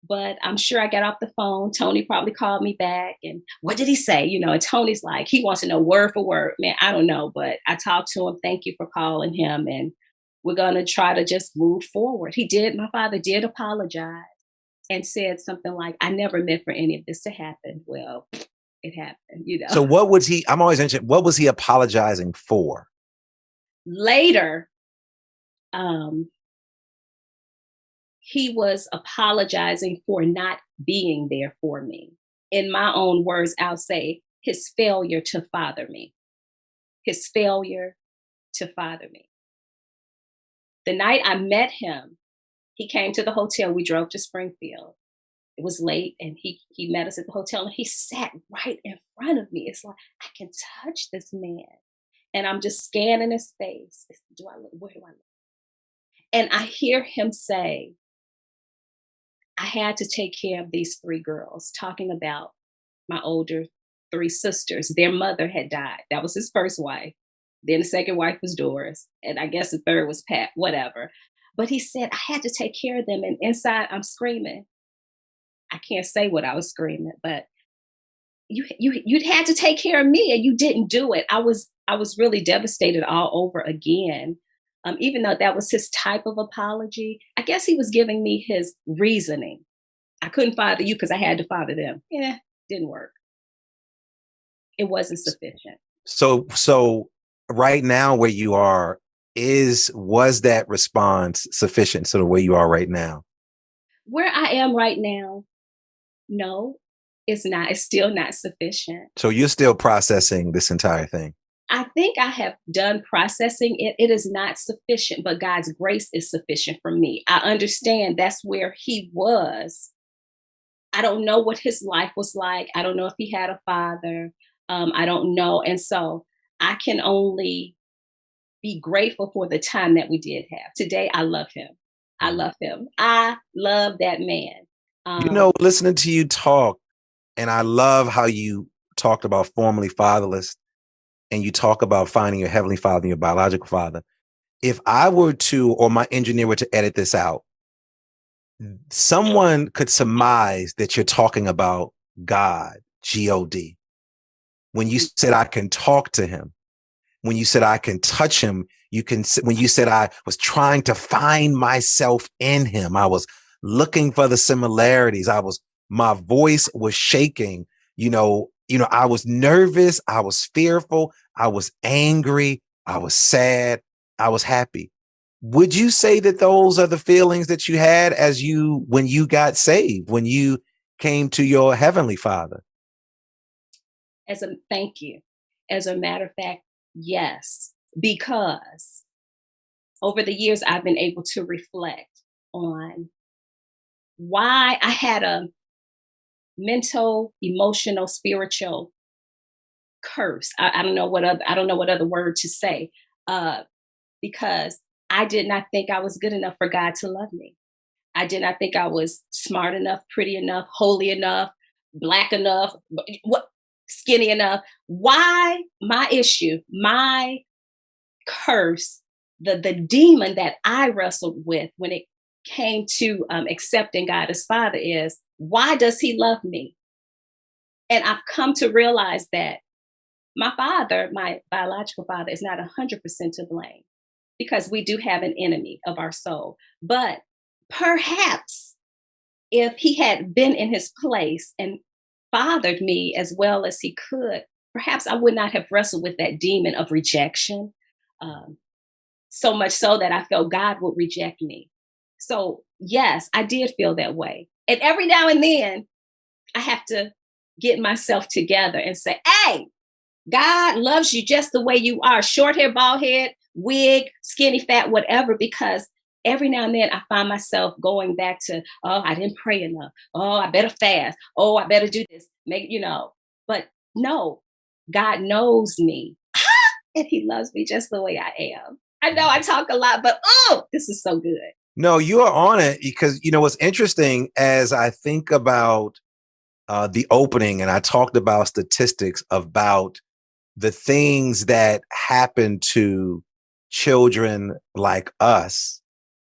A: but I'm sure I got off the phone. Tony probably called me back. And what did he say? And Tony's like, he wants to know word for word. Man, I don't know, but I talked to him. Thank you for calling him. And we're going to try to just move forward. My father did apologize and said something like, I never meant for any of this to happen. Well, it happened,
B: So what was I'm always interested, what was he apologizing for?
A: Later, he was apologizing for not being there for me. In my own words, I'll say his failure to father me. His failure to father me. The night I met him, he came to the hotel. We drove to Springfield. It was late, and he met us at the hotel, and he sat right in front of me. It's like, I can touch this man. And I'm just scanning his face. Where do I look? And I hear him say, I had to take care of these 3 girls, talking about my older 3 sisters. Their mother had died. That was his first wife. Then the second wife was Doris. And I guess the third was Pat, whatever. But he said, I had to take care of them. And inside I'm screaming. I can't say what I was screaming, but you'd had to take care of me and you didn't do it. I was really devastated all over again. Even though that was his type of apology, I guess he was giving me his reasoning. I couldn't father you because I had to father them. Yeah, didn't work. It wasn't sufficient.
B: So right now where you are, was that response sufficient to the way you are right now?
A: Where I am right now, no, it's not. It's still not sufficient.
B: So you're still processing this entire thing?
A: I think I have done processing it. It is not sufficient, but God's grace is sufficient for me. I understand that's where he was. I don't know what his life was like. I don't know if he had a father. I don't know. And so I can only be grateful for the time that we did have. Today, I love him. I love him. I love that man.
B: Listening to you talk, and I love how you talked about formerly fatherless, and you talk about finding your heavenly father and your biological father. If I were to, or my engineer were to edit this out, someone could surmise that you're talking about God, G-O-D. When you said I can talk to him, when you said I can touch him, when you said I was trying to find myself in him, I was looking for the similarities. My voice was shaking, I was nervous. I was fearful. I was angry. I was sad. I was happy. Would you say that those are the feelings that you had when you got saved, when you came to your heavenly father?
A: Thank you. As a matter of fact, yes, because over the years, I've been able to reflect on why I had a mental, emotional, spiritual curse. I don't know what other word to say, because I did not think I was good enough for God to love me. I did not think I was smart enough, pretty enough, holy enough, black enough, skinny enough. Why my issue, my curse, the demon that I wrestled with when it came to accepting God as Father is, why does he love me? And I've come to realize that my father, my biological father, is not 100% to blame, because we do have an enemy of our soul. But perhaps if he had been in his place and fathered me as well as he could, perhaps I would not have wrestled with that demon of rejection, so much so that I felt God would reject me. So yes, I did feel that way. And every now and then I have to get myself together and say, hey, God loves you just the way you are, short hair, bald head, wig, skinny, fat, whatever, because every now and then I find myself going back to, oh, I didn't pray enough. Oh, I better fast. Oh, I better do this. But no, God knows me and he loves me just the way I am. I know I talk a lot, but this is so good.
B: No, you are on it, because what's interesting, as I think about the opening, and I talked about statistics about the things that happen to children like us,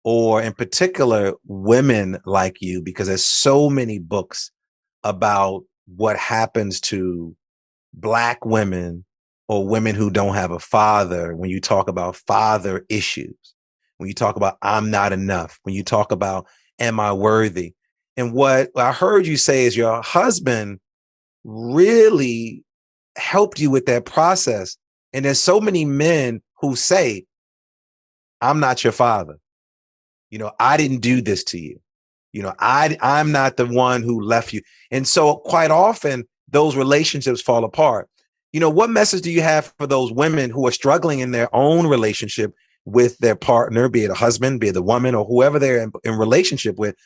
B: or in particular women like you, because there's so many books about what happens to Black women or women who don't have a father. When you talk about father issues, when you talk about I'm not enough, when you talk about am I worthy? And what I heard you say is your husband really helped you with that process. And there's so many men who say, I'm not your father. I didn't do this to you. I'm not the one who left you. And so quite often those relationships fall apart. What message do you have for those women who are struggling in their own relationship with their partner, be it a husband, be it a woman, or whoever they're in relationship with,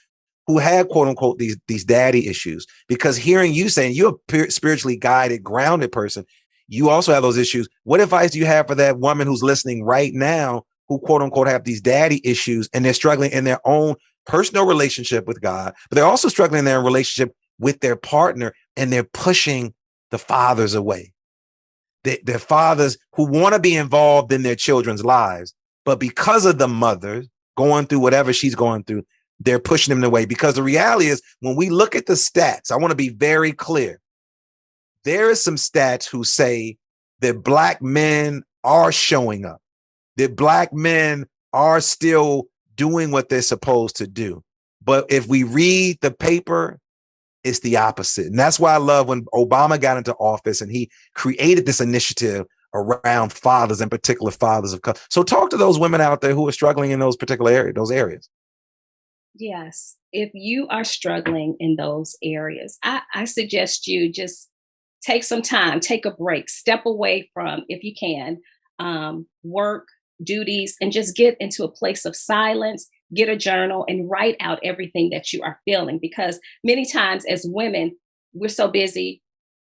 B: who had quote unquote these daddy issues. Because hearing you saying you're a spiritually guided, grounded person, you also have those issues. What advice do you have for that woman who's listening right now, who quote unquote have these daddy issues, and they're struggling in their own personal relationship with God, but they're also struggling in their relationship with their partner, and they're pushing the fathers away? They're fathers who want to be involved in their children's lives, but because of the mother going through whatever she's going through, they're pushing them away. Because the reality is, when we look at the stats, I want to be very clear. There is some stats who say that Black men are showing up, that Black men are still doing what they're supposed to do. But if we read the paper, it's the opposite. And that's why I love when Obama got into office and he created this initiative around fathers, in particular fathers of color. So talk to those women out there who are struggling in those particular areas.
A: Yes. If you are struggling in those areas, I suggest you just take some time, take a break, step away from, if you can, work, duties, and just get into a place of silence, get a journal and write out everything that you are feeling. Because many times as women, we're so busy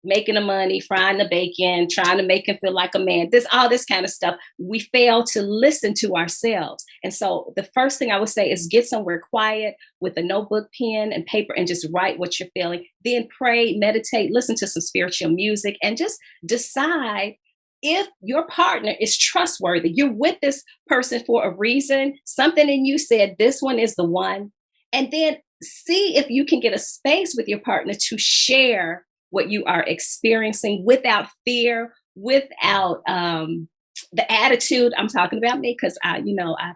A: making the money, frying the bacon, trying to make him feel like a man, all this kind of stuff. We fail to listen to ourselves. And so the first thing I would say is get somewhere quiet with a notebook, pen, and paper, and just write what you're feeling. Then pray, meditate, listen to some spiritual music, and just decide if your partner is trustworthy. You're with this person for a reason. Something in you said, this one is the one. And then see if you can get a space with your partner to share what you are experiencing without fear, without the attitude. I'm talking about me because I've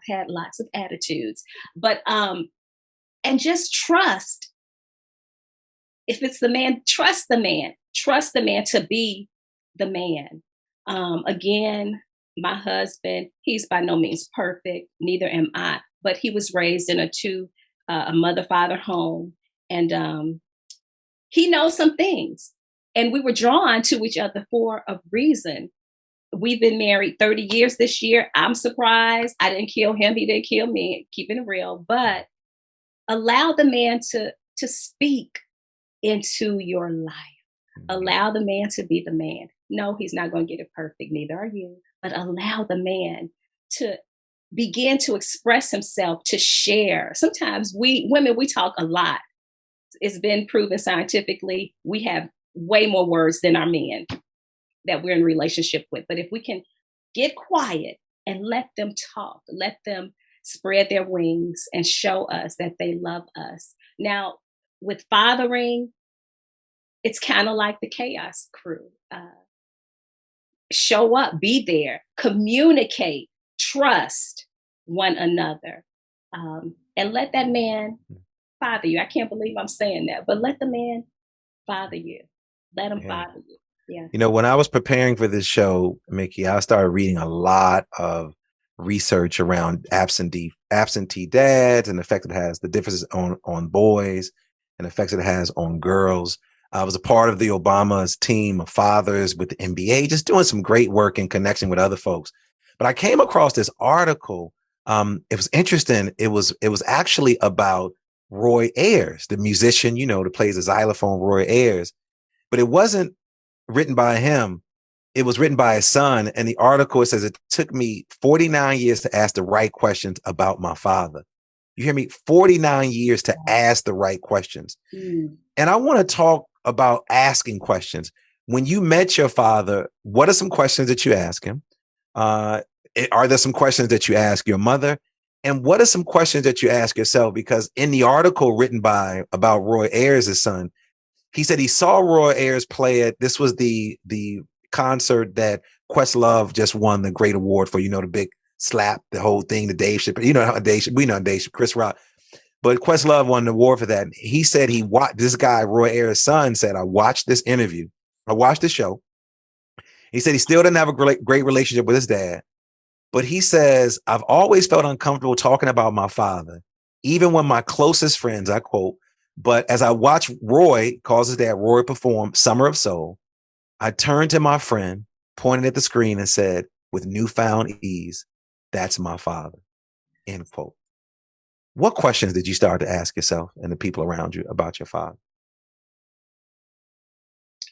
A: had lots of attitudes, but and just trust. If it's the man, trust the man to be the man. Again, my husband, he's by no means perfect, neither am I, but he was raised in a mother-father home, and he knows some things, and we were drawn to each other for a reason. We've been married 30 years this year. I'm surprised. I didn't kill him. He didn't kill me, keeping it real, but allow the man to speak into your life. Allow the man to be the man. No, he's not going to get it perfect. Neither are you. But allow the man to begin to express himself, to share. Sometimes women, we talk a lot. It's been proven scientifically, we have way more words than our men that we're in a relationship with. But if we can get quiet and let them talk, let them spread their wings and show us that they love us. Now, with fathering, it's kind of like the Chaos Crew. Show up, be there, communicate, trust one another, and let that man father you. I can't believe I'm saying that, but let the man father you. Let him father you. Yeah.
B: You know, when I was preparing for this show, Mickey, I started reading a lot of research around absentee dads and the effect it has, the differences on boys and the effects it has on girls. I was a part of the Obama's team of fathers with the NBA, just doing some great work in connection with other folks. But I came across this article. It was interesting. It was actually about Roy Ayers, the musician, that plays the xylophone, Roy Ayers. But it wasn't written by him. It was written by his son. And the article, it says, it took me 49 years to ask the right questions about my father. You hear me? 49 years to ask the right questions. And I want to talk about asking questions. When you met your father, what are some questions that you ask him? Are there some questions that you ask your mother? And what are some questions that you ask yourself? Because in the article written about Roy Ayers' son, he said he saw Roy Ayers play it. This was the concert that Questlove just won the great award for, the big slap, the whole thing, the Dave Chappelle, we know Dave Chappelle, Chris Rock. But Questlove won the award for that. He said he watched, this guy, Roy Ayers' son, said, I watched this interview. I watched the show. He said he still didn't have a great relationship with his dad. But he says, I've always felt uncomfortable talking about my father, even when my closest friends, I quote, but as I watched Roy, calls his dad, Roy, perform Summer of Soul, I turned to my friend, pointed at the screen and said, with newfound ease, That's my father, end quote. What questions did you start to ask yourself and the people around you about your father?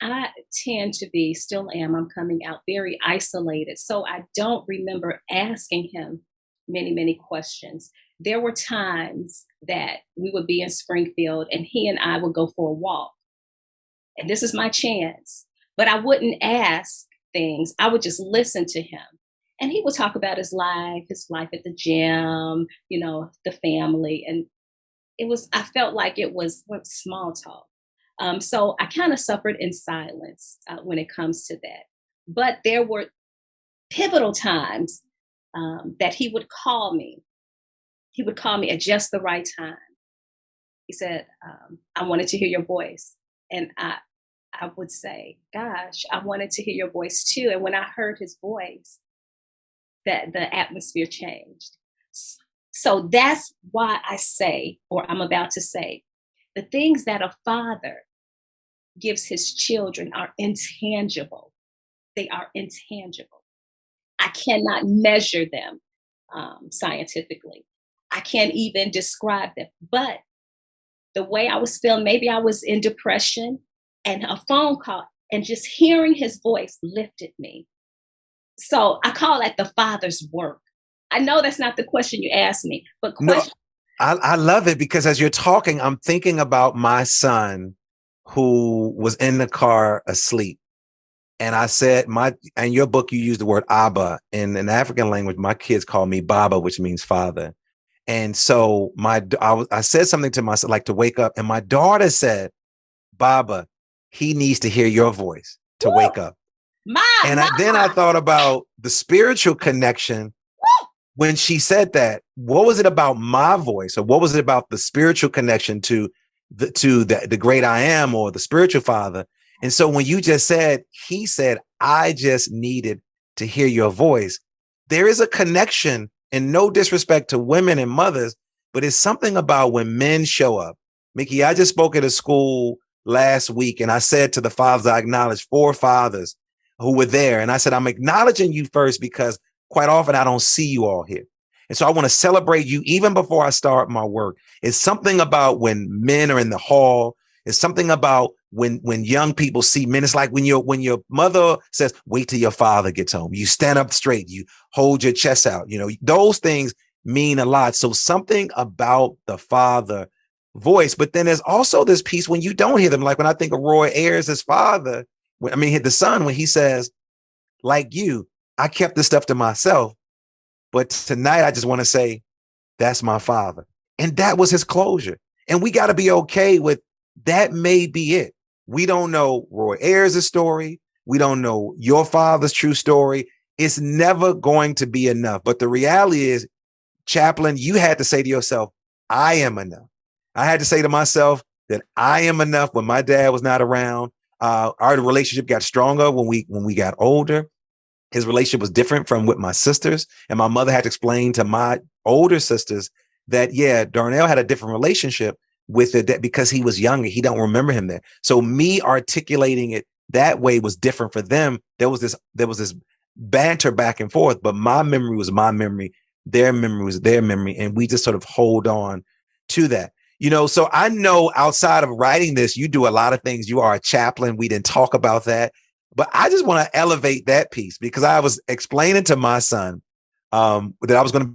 A: I tend to be, still am, I'm coming out very isolated. So I don't remember asking him many, many questions. There were times that we would be in Springfield and he and I would go for a walk. And this is my chance. But I wouldn't ask things. I would just listen to him. And he would talk about his life at the gym, the family. And I felt like it was small talk. So I kind of suffered in silence when it comes to that. But there were pivotal times that he would call me. He would call me at just the right time. He said, I wanted to hear your voice. And I would say, gosh, I wanted to hear your voice too. And when I heard his voice, that the atmosphere changed. So that's why I say, or I'm about to say, the things that a father gives his children are intangible. They are intangible. I cannot measure them scientifically. I can't even describe them. But the way I was feeling, maybe I was in depression, and a phone call and just hearing his voice lifted me. So I call that the father's work. I know that's not the question you asked me, but question.
B: No, I love it, because as you're talking, I'm thinking about my son who was in the car asleep. And I said, in your book, you use the word Abba. In an African language, my kids call me Baba, which means father. And so I said something to myself, like to wake up. And my daughter said, Baba, he needs to hear your voice to wake up. Then I thought about the spiritual connection. When she said that, what was it about my voice, or what was it about the spiritual connection to the great I am, or the spiritual father? And so when you just said, he said, I just needed to hear your voice. There is a connection, and no disrespect to women and mothers, but it's something about when men show up. Mickey, I just spoke at a school last week, and I said to the fathers, I acknowledged 4 fathers who were there. And I said, I'm acknowledging you first because quite often I don't see you all here. And so I want to celebrate you even before I start my work. It's something about when men are in the hall. It's something about when young people see men. It's like when your mother says, wait till your father gets home. You stand up straight. You hold your chest out. Those things mean a lot. So something about the father voice. But then there's also this piece when you don't hear them. Like when I think of Roy Ayers, his father, the son, when he says, like you, I kept this stuff to myself. But tonight, I just want to say, that's my father. And that was his closure. And we got to be okay with that. May be it. We don't know Roy Ayers' story. We don't know your father's true story. It's never going to be enough. But the reality is, Chaplain, you had to say to yourself, I am enough. I had to say to myself that I am enough when my dad was not around. Our relationship got stronger when we got older. His relationship was different from with my sisters. And my mother had to explain to my older sisters that, yeah, Darnell had a different relationship with it because he was younger. He don't remember him there. So me articulating it that way was different for them. There was this banter back and forth, but my memory was my memory. Their memory was their memory. And we just sort of hold on to that. So I know outside of writing this, you do a lot of things. You are a chaplain. We didn't talk about that. But I just want to elevate that piece because I was explaining to my son that I was going to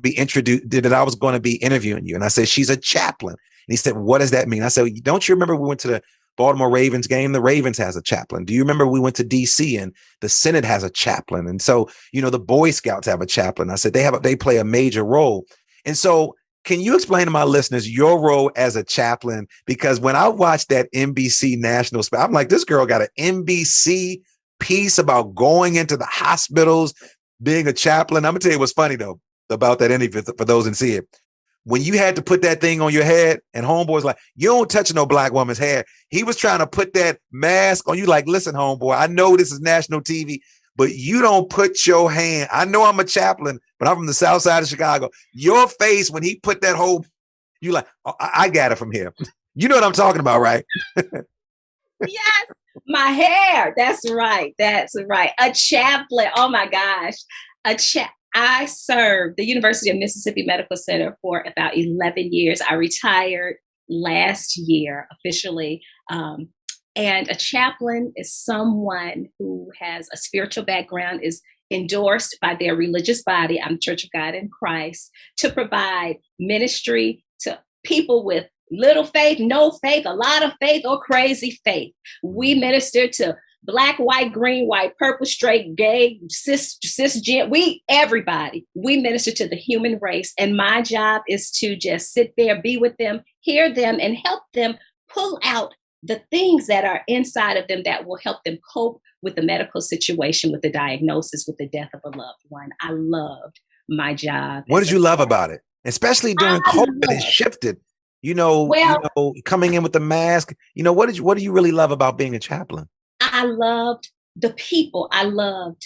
B: be interviewing you. And I said, she's a chaplain. And he said, what does that mean? I said, don't you remember we went to the Baltimore Ravens game? The Ravens has a chaplain. Do you remember we went to DC and the Senate has a chaplain? And so, the Boy Scouts have a chaplain. I said, they play a major role. And so can you explain to my listeners your role as a chaplain? Because when I watched that NBC national, I'm like, this girl got an NBC piece about going into the hospitals, being a chaplain. I'm gonna tell you what's funny though about that interview for those who see it. When you had to put that thing on your head, and homeboy's like, you don't touch no black woman's hair. He was trying to put that mask on you. Like, listen, homeboy, I know this is national TV, but you don't put your hand. I know I'm a chaplain, but I'm from the South Side of Chicago. Your face when he put that whole, you like, oh, I got it from here. You know what I'm talking about, right?
A: Yes. My hair. That's right. A chaplain. Oh my gosh. I served the University of Mississippi Medical Center for about 11 years. I retired last year officially. And a chaplain is someone who has a spiritual background, is endorsed by their religious body, I'm Church of God in Christ, to provide ministry to people with little faith, no faith, a lot of faith, or crazy faith. We minister to Black, white, green, white, purple, straight, gay, cisgen, everybody. We minister to the human race. And my job is to just sit there, be with them, hear them, and help them pull out the things that are inside of them that will help them cope with the medical situation, with the diagnosis, with the death of a loved one. I loved my job.
B: What did you love about it? Especially during COVID, it shifted. Coming in with the mask. What do you really love about being a chaplain?
A: I loved the people. I loved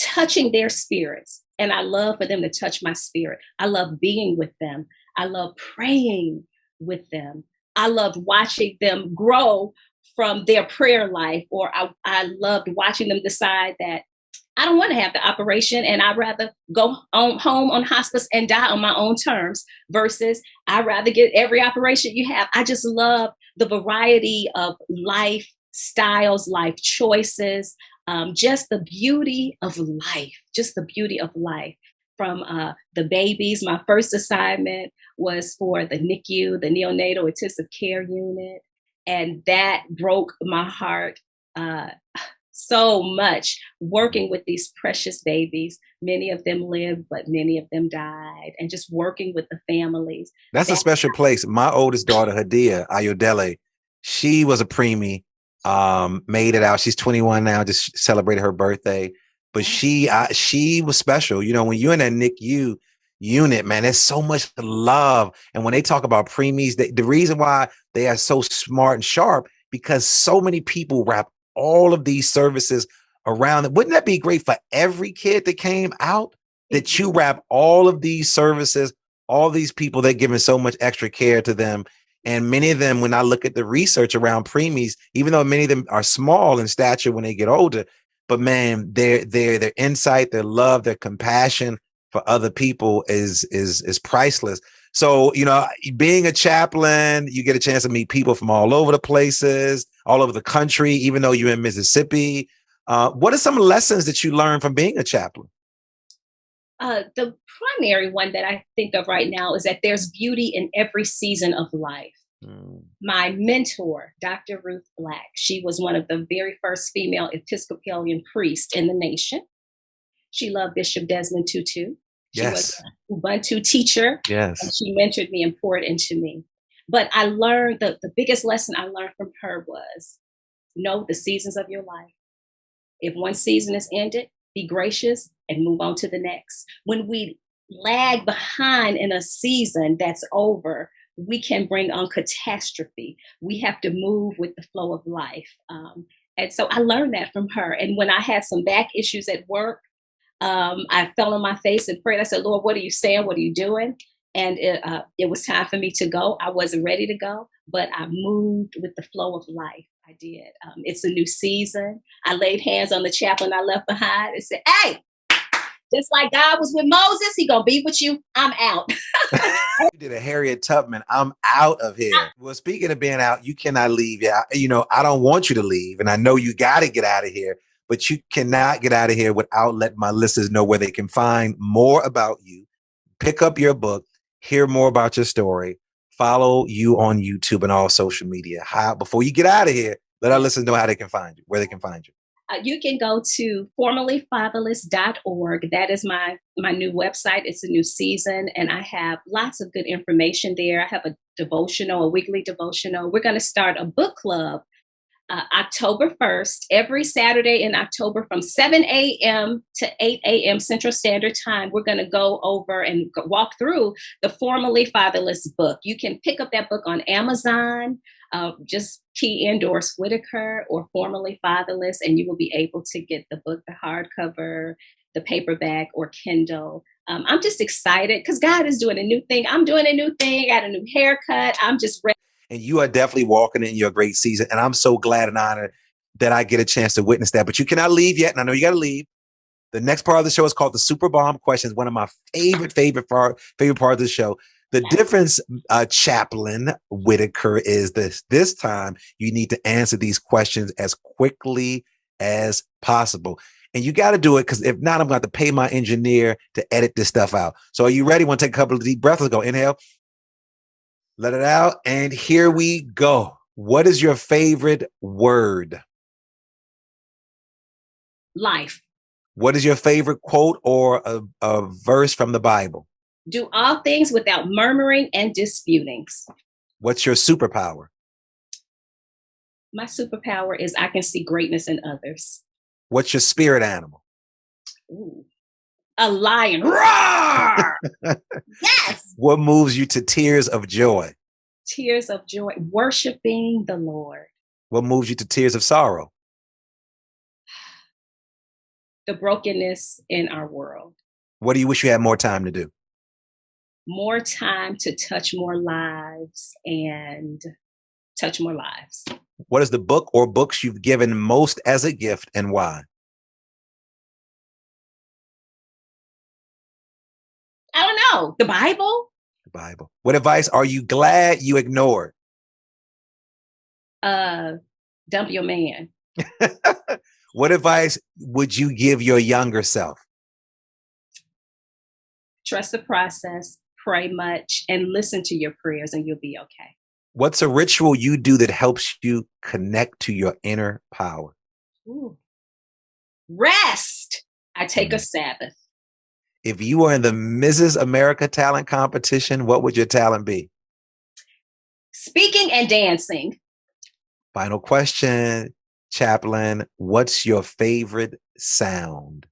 A: touching their spirits, and I love for them to touch my spirit. I love being with them. I love praying with them. I loved watching them grow from their prayer life, or I loved watching them decide that I don't want to have the operation and I'd rather go home on hospice and die on my own terms versus I'd rather get every operation you have. I just love the variety of life styles, life choices, just the beauty of life, from the babies. My first assignment was for the NICU, the Neonatal Intensive Care Unit. And that broke my heart so much, working with these precious babies. Many of them lived, but many of them died. And just working with the families.
B: That's a special place. My oldest daughter, Hadia Ayodele, she was a preemie, made it out. She's 21 now, just celebrated her birthday. But she was special. When you're in that NICU unit, man, there's so much love. And when they talk about preemies, the reason why they are so smart and sharp, because so many people wrap all of these services around it. Wouldn't that be great for every kid that came out, that you wrap all of these services, all these people that giving so much extra care to them? And many of them, when I look at the research around preemies, even though many of them are small in stature when they get older, but man, their insight, their love, their compassion for other people is priceless. So, being a chaplain, you get a chance to meet people from all over the places, all over the country, even though you're in Mississippi. What are some lessons that you learned from being a chaplain?
A: The primary one that I think of right now is that there's beauty in every season of life. My mentor, Dr. Ruth Black, she was one of the very first female Episcopalian priests in the nation. She loved Bishop Desmond Tutu. She was a Ubuntu teacher. Yes. And she mentored me and poured into me. But I learned the biggest lesson I learned from her was know the seasons of your life. If one season is ended, be gracious and move on to the next. When we lag behind in a season that's over, we can bring on catastrophe. We have to move with the flow of life. And so I learned that from her. And when I had some back issues at work, I fell on my face and prayed. I said, Lord, what are you saying? What are you doing? And it was time for me to go. I wasn't ready to go, but I moved with the flow of life. I did. It's a new season. I laid hands on the chaplain I left behind and said, hey, just like God was with Moses, he gonna be with you. I'm out.
B: You did a Harriet Tubman. I'm out of here. Well, speaking of being out, you cannot leave. Yeah, I don't want you to leave, and I know you got to get out of here. But you cannot get out of here without letting my listeners know where they can find more about you, pick up your book, hear more about your story, follow you on YouTube and all social media. Before you get out of here, let our listeners know how they can find you, where they can find you.
A: You can go to formerlyfatherless.org. That is my new website. It's a new season, and I have lots of good information there. I have a weekly devotional. We're going to start a book club October 1st, every Saturday in October from 7 a.m. to 8 a.m. Central Standard Time. We're going to go over and walk through the Formerly Fatherless book. You can pick up that book on Amazon. Just key in Doris Whitaker or Formerly Fatherless, and you will be able to get the book, the hardcover, the paperback, or Kindle. I'm just excited because God is doing a new thing. I'm doing a new thing. I got a new haircut. I'm just ready.
B: And you are definitely walking in your great season. And I'm so glad and honored that I get a chance to witness that. But you cannot leave yet. And I know you got to leave. The next part of the show is called the Super Bomb Questions. One of my favorite part of the show. The difference, Chaplain Whitaker, is this. This time, you need to answer these questions as quickly as possible. And you got to do it, because if not, I'm going to have to pay my engineer to edit this stuff out. So are you ready? Want to take a couple of deep breaths? Let's go. Inhale. Let it out. And here we go. What is your favorite word?
A: Life.
B: What is your favorite quote or a verse from the Bible?
A: Do all things without murmuring and disputings.
B: What's your superpower?
A: My superpower is I can see greatness in others.
B: What's your spirit animal?
A: Ooh. A lion. Roar! Yes.
B: What moves you to tears of joy?
A: Tears of joy. Worshiping the Lord.
B: What moves you to tears of sorrow?
A: The brokenness in our world.
B: What do you wish you had more time to do?
A: More time to touch more lives and touch more lives.
B: What is the book or books you've given most as a gift, and why?
A: I don't know. The Bible?
B: The Bible. What advice are you glad you ignored?
A: Dump your man.
B: What advice would you give your younger self?
A: Trust the process, pray much, and listen to your prayers, and you'll be okay.
B: What's a ritual you do that helps you connect to your inner power?
A: Ooh. Rest. I take a Sabbath.
B: If you were in the Mrs. America talent competition, what would your talent be?
A: Speaking and dancing.
B: Final question, Chaplain. What's your favorite sound?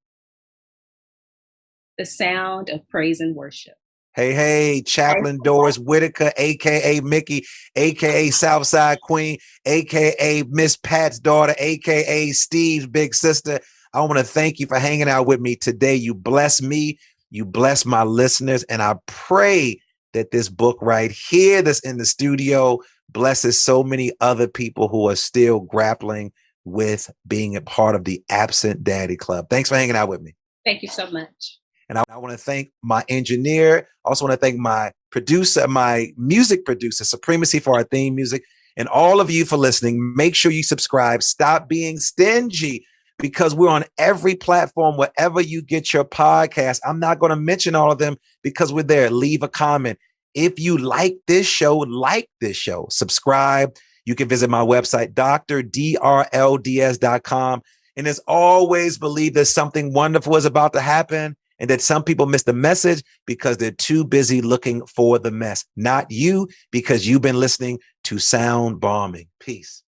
A: The sound of praise and worship.
B: Hey, Chaplain Doris Whitaker, a.k.a. Mickey, a.k.a. Southside Queen, a.k.a. Miss Pat's daughter, a.k.a. Steve's big sister. I want to thank you for hanging out with me today. You bless me, you bless my listeners, and I pray that this book right here that's in the studio blesses so many other people who are still grappling with being a part of the Absent Daddy Club. Thanks for hanging out with me.
A: Thank you so much.
B: And I want to thank my engineer. I also want to thank my producer, my music producer, Supremacy, for our theme music. And all of you for listening. Make sure you subscribe. Stop being stingy, because we're on every platform, wherever you get your podcast. I'm not going to mention all of them because we're there. Leave a comment. If you like this show, subscribe. You can visit my website, drdrlds.com. And as always, believe that something wonderful is about to happen, and that some people miss the message because they're too busy looking for the mess. Not you, because you've been listening to SoundBalming. Peace.